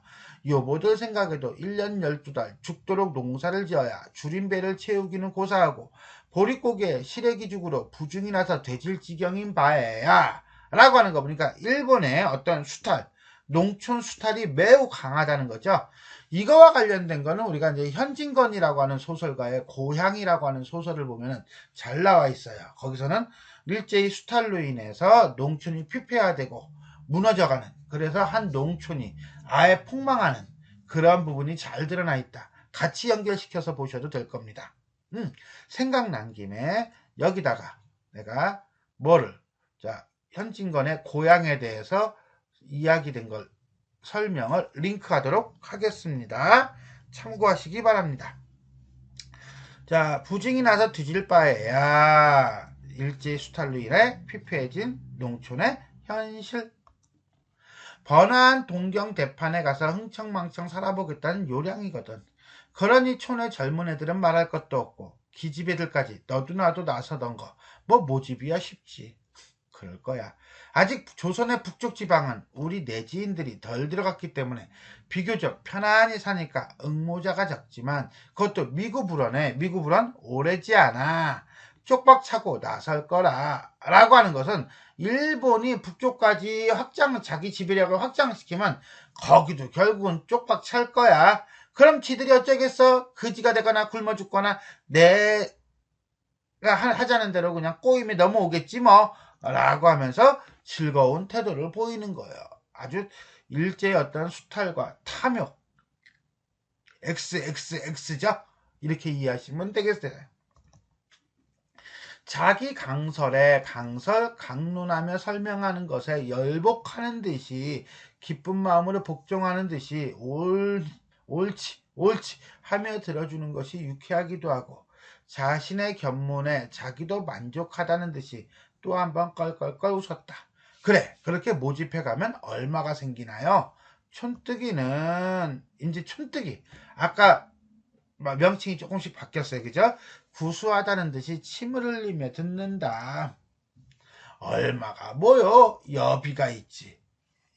요모들 생각에도 1년 12달 죽도록 농사를 지어야 줄임배를 채우기는 고사하고 보릿고개 시래기죽으로 부중이 나서 돼질 지경인 바에야 라고 하는 거 보니까 일본의 어떤 수탈, 농촌 수탈이 매우 강하다는 거죠. 이거와 관련된 거는 우리가 이제 현진건이라고 하는 소설가의 고향이라고 하는 소설을 보면 잘 나와 있어요. 거기서는 일제히 수탈로 인해서 농촌이 피폐화되고 무너져가는, 그래서 한 농촌이 아예 폭망하는 그런 부분이 잘 드러나 있다. 같이 연결시켜서 보셔도 될 겁니다. 생각난 김에 여기다가 내가 현진건의 고향에 대해서 이야기된 걸 설명을 링크하도록 하겠습니다. 참고하시기 바랍니다. 자, 부증이 나서 뒤질 바에야 일제 수탈로 인해 피폐해진 농촌의 현실. 번화한 동경 대판에 가서 흥청망청 살아보겠다는 요량이거든. 그러니 촌의 젊은 애들은 말할 것도 없고 기집애들까지 너도 나도 나서던 거 뭐 모집이야 쉽지. 그럴 거야. 아직 조선의 북쪽 지방은 우리 내지인들이 덜 들어갔기 때문에 비교적 편안히 사니까 응모자가 적지만 그것도 미구불언에 미구불언 오래지 않아. 쪽박 차고 나설 거라 라고 하는 것은 일본이 북쪽까지 자기 지배력을 확장시키면 거기도 결국은 쪽박 찰 거야. 그럼 지들이 어쩌겠어? 그지가 되거나 굶어 죽거나 내가 하자는 대로 그냥 꼬임에 넘어오겠지 뭐 라고 하면서 즐거운 태도를 보이는 거예요. 아주 일제의 어떤 수탈과 탐욕, XXX죠? 이렇게 이해하시면 되겠어요. 자기 강설에 강론하며 설명하는 것에 열복하는 듯이 기쁜 마음으로 복종하는 듯이 옳지 하며 들어주는 것이 유쾌하기도 하고 자신의 견문에 자기도 만족하다는 듯이 또 한 번 껄껄껄 웃었다. 그래, 그렇게 모집해가면 얼마가 생기나요? 촌뜨기는 이제 촌뜨기, 아까 명칭이 조금씩 바뀌었어요. 그죠? 구수하다는 듯이 침을 흘리며 듣는다. 얼마가 뭐요? 여비가 있지.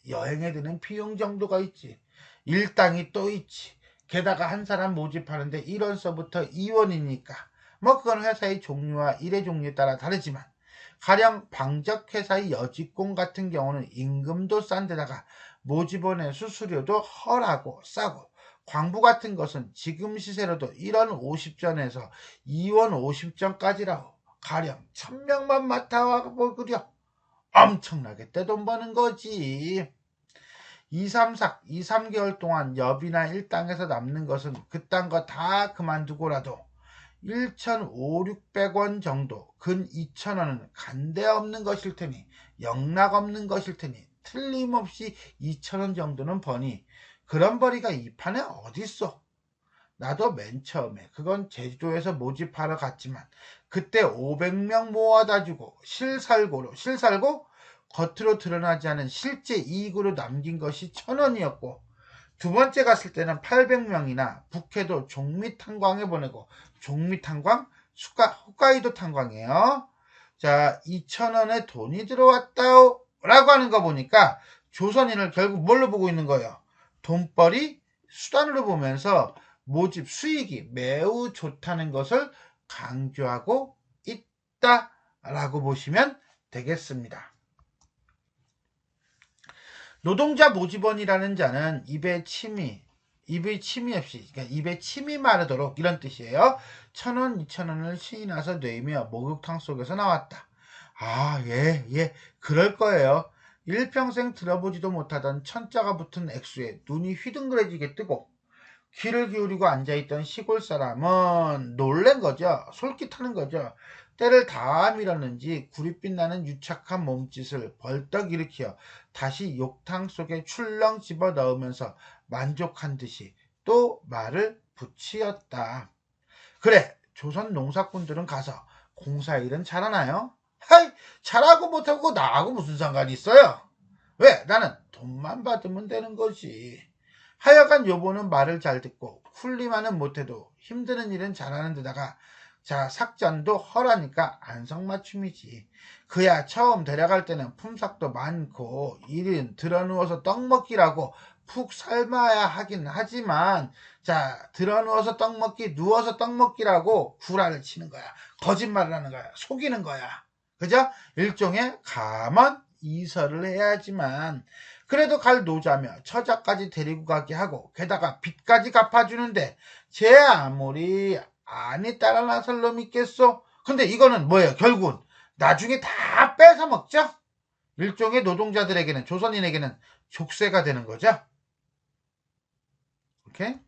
여행에 드는 비용 정도가 있지. 일당이 또 있지. 게다가 한 사람 모집하는데 1원서부터 2원이니까 뭐 그건 회사의 종류와 일의 종류에 따라 다르지만 가령 방적회사의 여직공 같은 경우는 임금도 싼 데다가 모집원의 수수료도 헐하고 싸고, 광부 같은 것은 지금 시세로도 1원 50전에서 2원 50전까지라고 가령 1000명만 맡아와 보구려. 엄청나게 떼돈 버는 거지. 2, 3개월 동안 여비나 일당에서 남는 것은 그딴 거 다 그만두고라도 1,500~600원 정도, 근 2,000원은 간대 없는 것일 테니 영락 없는 것일 테니 틀림없이 2,000원 정도는 버니 그런 벌이가 이 판에 어딨어. 나도 맨 처음에 그건 제주도에서 모집하러 갔지만 그때 500명 모아다 주고 실살고 겉으로 드러나지 않은 실제 이익으로 남긴 것이 1,000원이었고, 두 번째 갔을 때는 800명이나 북해도 종미 탄광에 보내고, 종미 탄광? 홋카이도 탄광이에요. 자, 2,000원에 돈이 들어왔다오 라고 하는 거 보니까 조선인을 결국 뭘로 보고 있는 거예요? 돈벌이 수단으로 보면서 모집 수익이 매우 좋다는 것을 강조하고 있다라고 보시면 되겠습니다. 노동자 모집원이라는 자는 입에 침이 없이, 그러니까 입에 침이 마르도록, 이런 뜻이에요. 1,000원, 2,000원을 신이 나서 뇌이며 목욕탕 속에서 나왔다. 예, 그럴 거예요. 일평생 들어보지도 못하던 천자가 붙은 액수에 눈이 휘둥그레지게 뜨고 귀를 기울이고 앉아있던 시골 사람은 놀란 거죠. 솔깃하는 거죠. 때를 다 밀었는지 구릿빛 나는 유착한 몸짓을 벌떡 일으켜 다시 욕탕 속에 출렁 집어넣으면서 만족한 듯이 또 말을 붙이었다. 그래, 조선 농사꾼들은 가서 공사일은 잘하나요? 하이, 잘하고 못하고 나하고 무슨 상관이 있어요? 왜? 나는 돈만 받으면 되는 거지. 하여간 여보는 말을 잘 듣고 쿨리만은 못해도 힘드는 일은 잘하는 데다가 자 삭전도 헐하니까 안성맞춤이지. 그야 처음 데려갈 때는 품삯도 많고 일은 들어누워서 떡 먹기라고 푹 삶아야 하긴 하지만 자 들어누워서 떡 먹기 누워서 떡 먹기라고 구라를 치는 거야. 거짓말을 하는 거야. 속이는 거야. 그죠? 일종의 가만 이설을 해야지만 그래도 갈 노자며 처자까지 데리고 가게 하고 게다가 빚까지 갚아주는데 쟤 아무리 안이 따라 나설 놈 있겠소? 근데 이거는 뭐예요? 결국은 나중에 다 뺏어 먹죠? 일종의 노동자들에게는 조선인에게는 족쇄가 되는 거죠. 오케이?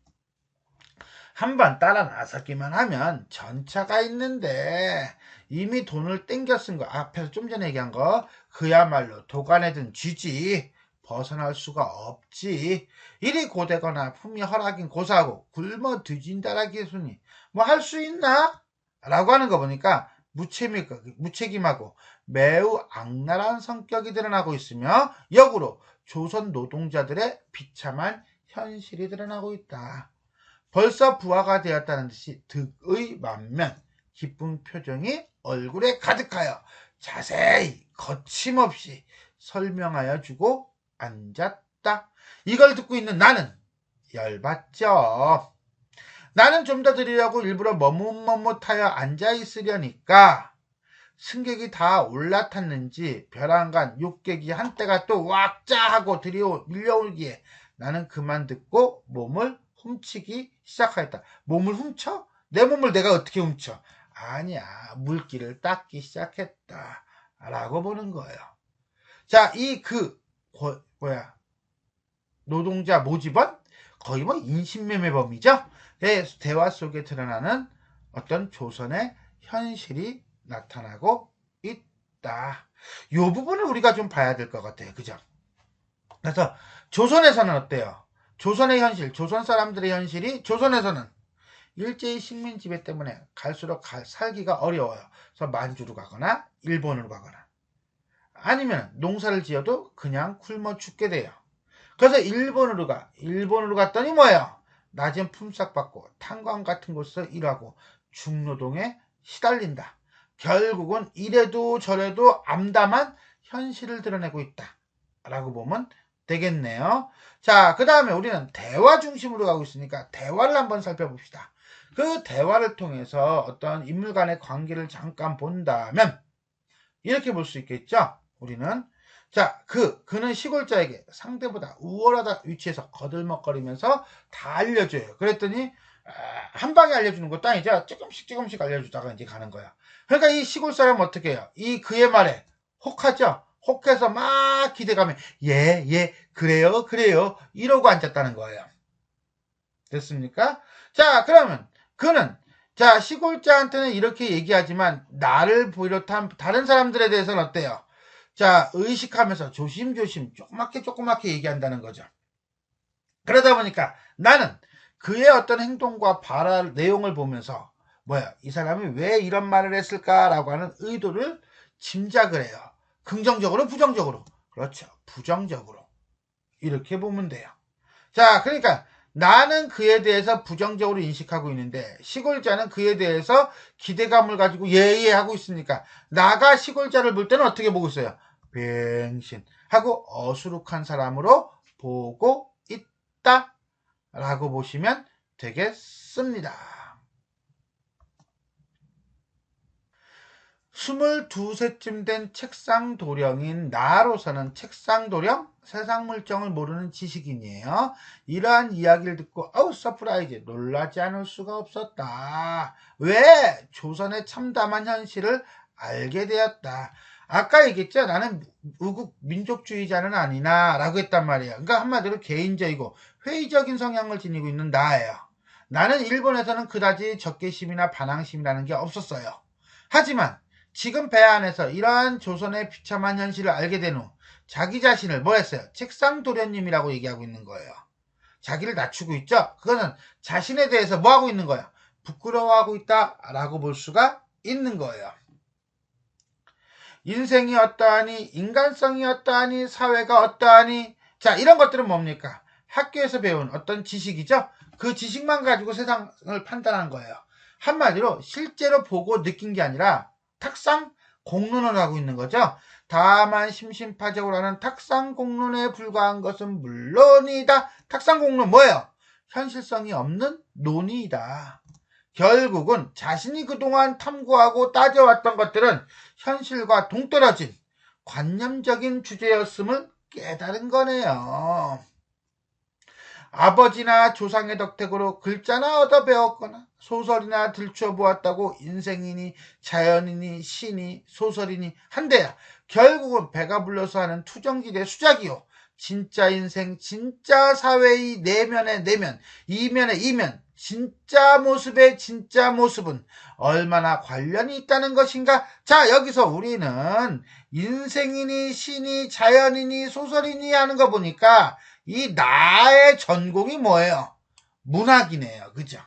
한번 따라 나서기만 하면 전차가 있는데 이미 돈을 땡겨 쓴 거 앞에서 좀 전에 얘기한 거 그야말로 도간에 든 쥐지 벗어날 수가 없지. 일이 고되거나 품이 허락인 고사하고 굶어 뒤진다라기 순이 뭐 할 수 있나? 라고 하는 거 보니까 무책임하고 매우 악랄한 성격이 드러나고 있으며 역으로 조선 노동자들의 비참한 현실이 드러나고 있다. 벌써 부하가 되었다는 듯이 득의 만면 기쁜 표정이 얼굴에 가득하여 자세히 거침없이 설명하여 주고 앉았다. 이걸 듣고 있는 나는 열받죠. 나는 좀 더 드리려고 일부러 머뭇머뭇하여 앉아있으려니까 승객이 다 올라탔는지 벼랑간 욕객이 한때가 또 왁자 하고 밀려오기에 나는 그만 듣고 몸을 훔치기 시작하였다. 몸을 훔쳐? 내 몸을 내가 어떻게 훔쳐? 아니야, 물기를 닦기 시작했다. 라고 보는 거예요. 자, 노동자 모집은 거의 뭐 인신매매범이죠? 대화 속에 드러나는 어떤 조선의 현실이 나타나고 있다. 이 부분을 우리가 좀 봐야 될 것 같아요. 그죠? 그래서 조선에서는 어때요? 조선의 현실, 조선 사람들의 현실이 조선에서는 일제히 식민 지배 때문에 갈수록 살기가 어려워요. 그래서 만주로 가거나 일본으로 가거나 아니면 농사를 지어도 그냥 굶어 죽게 돼요. 그래서 일본으로 가. 일본으로 갔더니 뭐예요? 낮은 품삯 받고 탄광 같은 곳에서 일하고 중노동에 시달린다. 결국은 이래도 저래도 암담한 현실을 드러내고 있다. 라고 보면 되겠네요. 자, 그 다음에 우리는 대화 중심으로 가고 있으니까 대화를 한번 살펴봅시다. 그 대화를 통해서 어떤 인물 간의 관계를 잠깐 본다면 이렇게 볼 수 있겠죠. 우리는 자, 그는 시골자에게 상대보다 우월하다 위치에서 거들먹거리면서 다 알려줘요. 그랬더니 한 방에 알려주는 것도 아니죠. 조금씩 알려주다가 이제 가는 거야. 그러니까 이 시골 사람은 어떻게 해요? 그의 말에 혹하죠. 혹해서 막 기대감에 그래요 이러고 앉았다는 거예요. 됐습니까? 자, 그러면 그는 자 시골자한테는 이렇게 얘기하지만 나를 비롯한 다른 사람들에 대해서는 어때요? 자, 의식하면서 조심조심 조그맣게 얘기한다는 거죠. 그러다 보니까 나는 그의 어떤 행동과 발할 내용을 보면서 이 사람이 왜 이런 말을 했을까라고 하는 의도를 짐작을 해요. 긍정적으로 부정적으로? 그렇죠. 부정적으로. 이렇게 보면 돼요. 자, 그러니까 나는 그에 대해서 부정적으로 인식하고 있는데 시골자는 그에 대해서 기대감을 가지고 하고 있으니까 나가 시골자를 볼 때는 어떻게 보고 있어요? 뱅신 하고 어수룩한 사람으로 보고 있다 라고 보시면 되겠습니다. 22세쯤 된 책상 도령인 나로서는 책상 도령, 세상 물정을 모르는 지식인이에요. 이러한 이야기를 듣고 서프라이즈 놀라지 않을 수가 없었다. 왜? 조선의 참담한 현실을 알게 되었다. 아까 얘기했죠. 나는 우국 민족주의자는 아니나 라고 했단 말이에요. 그러니까 한마디로 개인적이고 회의적인 성향을 지니고 있는 나예요. 나는 일본에서는 그다지 적개심이나 반항심이라는 게 없었어요. 하지만 지금 배 안에서 이러한 조선의 비참한 현실을 알게 된 후 자기 자신을 했어요? 책상 도련님이라고 얘기하고 있는 거예요. 자기를 낮추고 있죠? 그거는 자신에 대해서 하고 있는 거야? 부끄러워하고 있다라고 볼 수가 있는 거예요. 인생이 어떠하니, 인간성이 어떠하니, 사회가 어떠하니. 자, 이런 것들은 뭡니까? 학교에서 배운 어떤 지식이죠. 그 지식만 가지고 세상을 판단한 거예요. 한마디로 실제로 보고 느낀 게 아니라 탁상 공론을 하고 있는 거죠. 다만 심심파적으로 하는 탁상 공론에 불과한 것은 물론이다. 탁상 공론 뭐예요? 현실성이 없는 논의이다. 결국은 자신이 그동안 탐구하고 따져왔던 것들은 현실과 동떨어진 관념적인 주제였음을 깨달은 거네요. 아버지나 조상의 덕택으로 글자나 얻어 배웠거나 소설이나 들춰보았다고 인생이니 자연이니 시니 소설이니 한데야 결국은 배가 불러서 하는 투정질의 수작이요. 진짜 인생, 진짜 사회의 내면의 내면, 이면의 이면, 진짜 모습의 진짜 모습은 얼마나 관련이 있다는 것인가? 자, 여기서 우리는 인생이니 시니 자연이니 소설이니 하는 거 보니까 이 나의 전공이 뭐예요? 문학이네요. 그죠?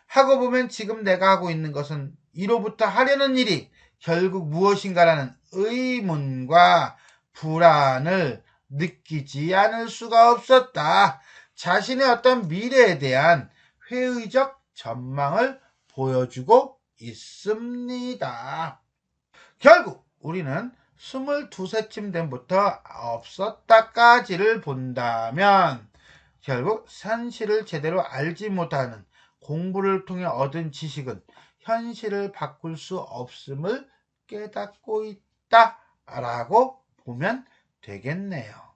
하고 보면 지금 내가 하고 있는 것은 이로부터 하려는 일이 결국 무엇인가라는 의문과 불안을 느끼지 않을 수가 없었다. 자신의 어떤 미래에 대한 회의적 전망을 보여주고 있습니다. 결국 우리는 22세쯤 된부터 없었다까지를 본다면 결국 현실을 제대로 알지 못하는 공부를 통해 얻은 지식은 현실을 바꿀 수 없음을 깨닫고 있다라고 보면 되겠네요.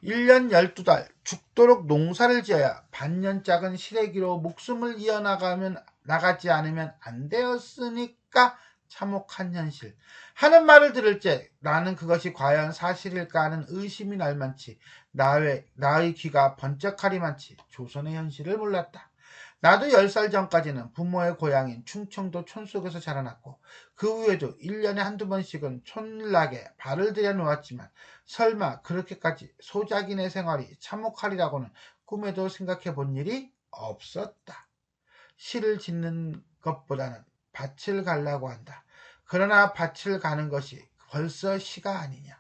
1년 12달 죽도록 농사를 지어야 반년짝은 시래기로 목숨을 나가지 않으면 안 되었으니까 참혹한 현실 하는 말을 들을 때 나는 그것이 과연 사실일까 하는 의심이 날 만치 나의 귀가 번쩍하리만치 조선의 현실을 몰랐다. 나도 10살 전까지는 부모의 고향인 충청도 촌속에서 자라났고 그 후에도 1년에 한두 번씩은 촌락에 발을 들여놓았지만 설마 그렇게까지 소작인의 생활이 참혹하리라고는 꿈에도 생각해 본 일이 없었다. 시를 짓는 것보다는 밭을 가려고 한다. 그러나 밭을 가는 것이 벌써 시가 아니냐.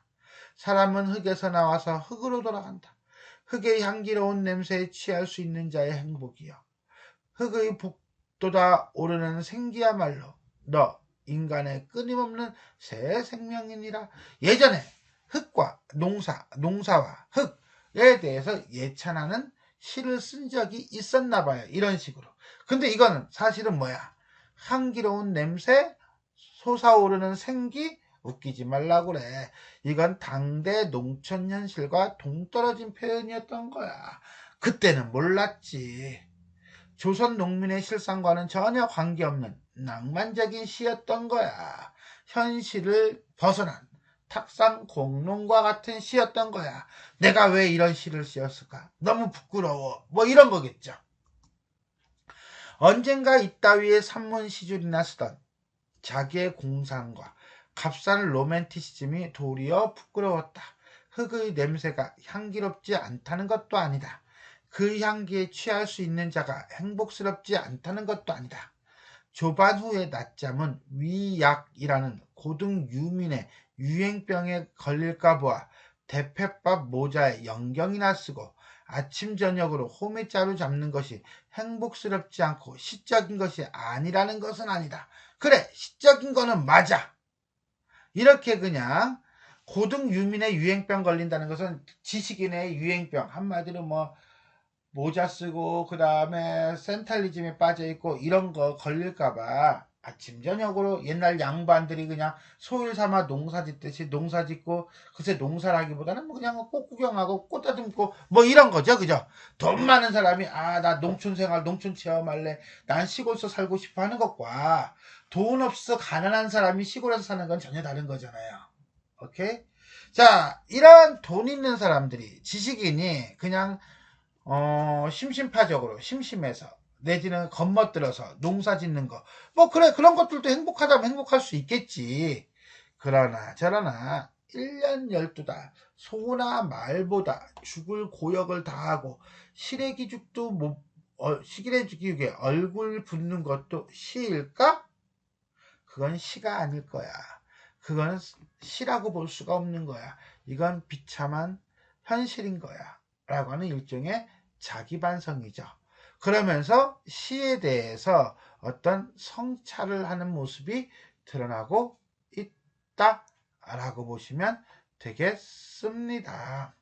사람은 흙에서 나와서 흙으로 돌아간다. 흙의 향기로운 냄새에 취할 수 있는 자의 행복이여. 흙의 복돋아 오르는 생기야말로 너 인간의 끊임없는 새 생명이니라. 예전에 흙과 농사와 흙에 대해서 예찬하는 시를 쓴 적이 있었나 봐요. 이런 식으로. 근데 이거는 사실은 뭐야? 향기로운 냄새, 솟아오르는 생기, 웃기지 말라고 그래. 이건 당대 농촌 현실과 동떨어진 표현이었던 거야. 그때는 몰랐지. 조선 농민의 실상과는 전혀 관계없는 낭만적인 시였던 거야. 현실을 벗어난 탁상 공론과 같은 시였던 거야. 내가 왜 이런 시를 쓰었을까? 너무 부끄러워. 뭐 이런 거겠죠. 언젠가 이따위의 산문시줄이나 쓰던 자기의 공상과 값싼 로맨티시즘이 도리어 부끄러웠다. 흙의 냄새가 향기롭지 않다는 것도 아니다. 그 향기에 취할 수 있는 자가 행복스럽지 않다는 것도 아니다. 조반 후의 낮잠은 위약이라는 고등 유민의 유행병에 걸릴까 보아 대패밥 모자에 영경이나 쓰고 아침 저녁으로 호미자루 잡는 것이 행복스럽지 않고 시적인 것이 아니라는 것은 아니다. 그래, 시적인 거는 맞아. 이렇게 그냥 고등 유민의 유행병 걸린다는 것은 지식인의 유행병, 한마디로 뭐 모자 쓰고 그 다음에 센탈리즘에 빠져있고 이런 거 걸릴까봐 아침 저녁으로 옛날 양반들이 그냥 소일 삼아 농사 짓듯이 농사 짓고 글쎄 농사라기보다는 뭐 그냥 꽃 구경하고 꽃 다듬고 뭐 이런 거죠. 그죠? 돈 많은 사람이 나 농촌생활 농촌 체험할래, 난 시골에서 살고 싶어 하는 것과 돈 없어 가난한 사람이 시골에서 사는 건 전혀 다른 거잖아요. 오케이? 자, 이런 돈 있는 사람들이 지식인이 그냥 심심파적으로 심심해서 내지는 겁먹들어서 농사 짓는 거 뭐 그래, 그런 것들도 행복하다면 행복할 수 있겠지. 그러나 저러나 1년 12달 소나 말보다 죽을 고역을 다하고 시래기죽도 시기래지 기욱에 얼굴 붓는 것도 시일까? 그건 시가 아닐 거야. 그건 시라고 볼 수가 없는 거야. 이건 비참한 현실인 거야. 라고 하는 일종의 자기 반성이죠. 그러면서 시에 대해서 어떤 성찰을 하는 모습이 드러나고 있다. 라고 보시면 되겠습니다.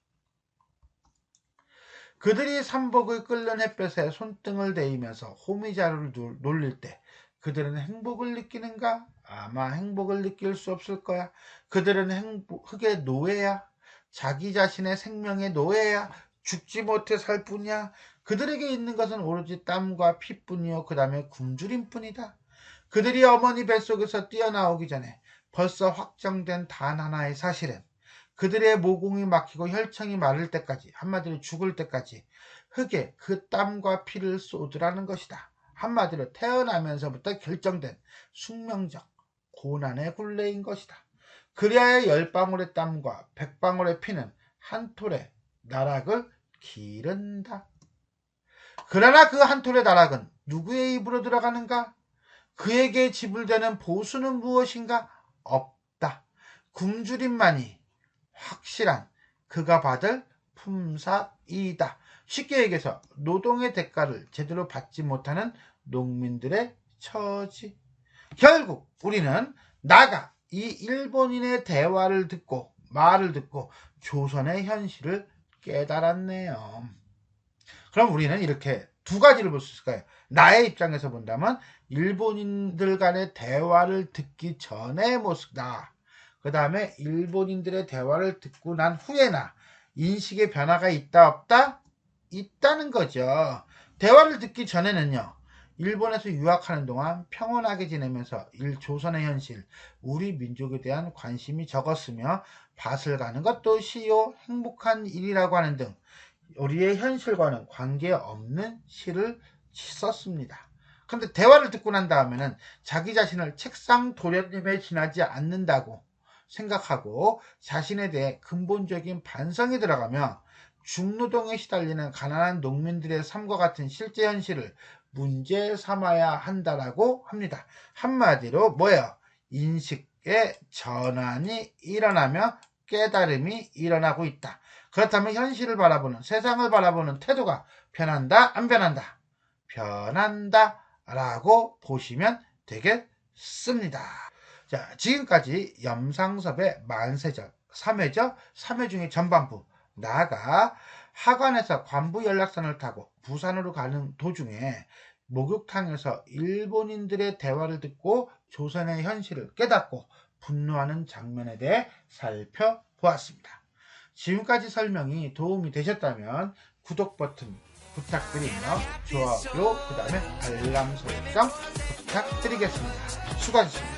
그들이 삼복을 끓는 햇볕에 손등을 대이면서 호미자루를 놀릴 때 그들은 행복을 느끼는가? 아마 행복을 느낄 수 없을 거야. 그들은 흙의 노예야. 자기 자신의 생명의 노예야. 죽지 못해 살 뿐이야. 그들에게 있는 것은 오로지 땀과 피뿐이요. 그 다음에 굶주림 뿐이다. 그들이 어머니 뱃속에서 뛰어나오기 전에 벌써 확정된 단 하나의 사실은 그들의 모공이 막히고 혈청이 마를 때까지, 한마디로 죽을 때까지 흙에 그 땀과 피를 쏟으라는 것이다. 한마디로 태어나면서부터 결정된 숙명적 고난의 굴레인 것이다. 그리하여 10방울의 땀과 100방울의 피는 한 톨의 나락을 기른다. 그러나 그 한 톨의 나락은 누구의 입으로 들어가는가? 그에게 지불되는 보수는 무엇인가? 없다. 굶주림만이 확실한 그가 받을 품삯이다. 쉽게 얘기해서 노동의 대가를 제대로 받지 못하는 농민들의 처지. 결국 우리는 나가 이 일본인의 대화를 듣고 말을 듣고 조선의 현실을 깨달았네요. 그럼 우리는 이렇게 두 가지를 볼 수 있을까요? 나의 입장에서 본다면 일본인들 간의 대화를 듣기 전의 모습이다. 그 다음에 일본인들의 대화를 듣고 난 후에나 인식의 변화가 있다 없다? 있다는 거죠. 대화를 듣기 전에는요. 일본에서 유학하는 동안 평온하게 지내면서 조선의 현실, 우리 민족에 대한 관심이 적었으며 밭을 가는 것도 시요 행복한 일이라고 하는 등 우리의 현실과는 관계없는 시를 썼습니다. 그런데 대화를 듣고 난 다음에는 자기 자신을 책상 도련님에 지나지 않는다고 생각하고 자신에 대해 근본적인 반성이 들어가며 중노동에 시달리는 가난한 농민들의 삶과 같은 실제 현실을 문제 삼아야 한다라고 합니다. 한마디로 뭐예요? 인식의 전환이 일어나며 깨달음이 일어나고 있다. 그렇다면 현실을 바라보는, 세상을 바라보는 태도가 변한다? 안 변한다? 변한다 라고 보시면 되겠습니다. 자, 지금까지 염상섭의 만세절 3회죠. 3회 중에 전반부, 나아가 하관에서 관부 연락선을 타고 부산으로 가는 도중에 목욕탕에서 일본인들의 대화를 듣고 조선의 현실을 깨닫고 분노하는 장면에 대해 살펴보았습니다. 지금까지 설명이 도움이 되셨다면 구독 버튼 부탁드리며 좋아요, 그 다음에 알람 설정 부탁드리겠습니다. 수고하셨습니다.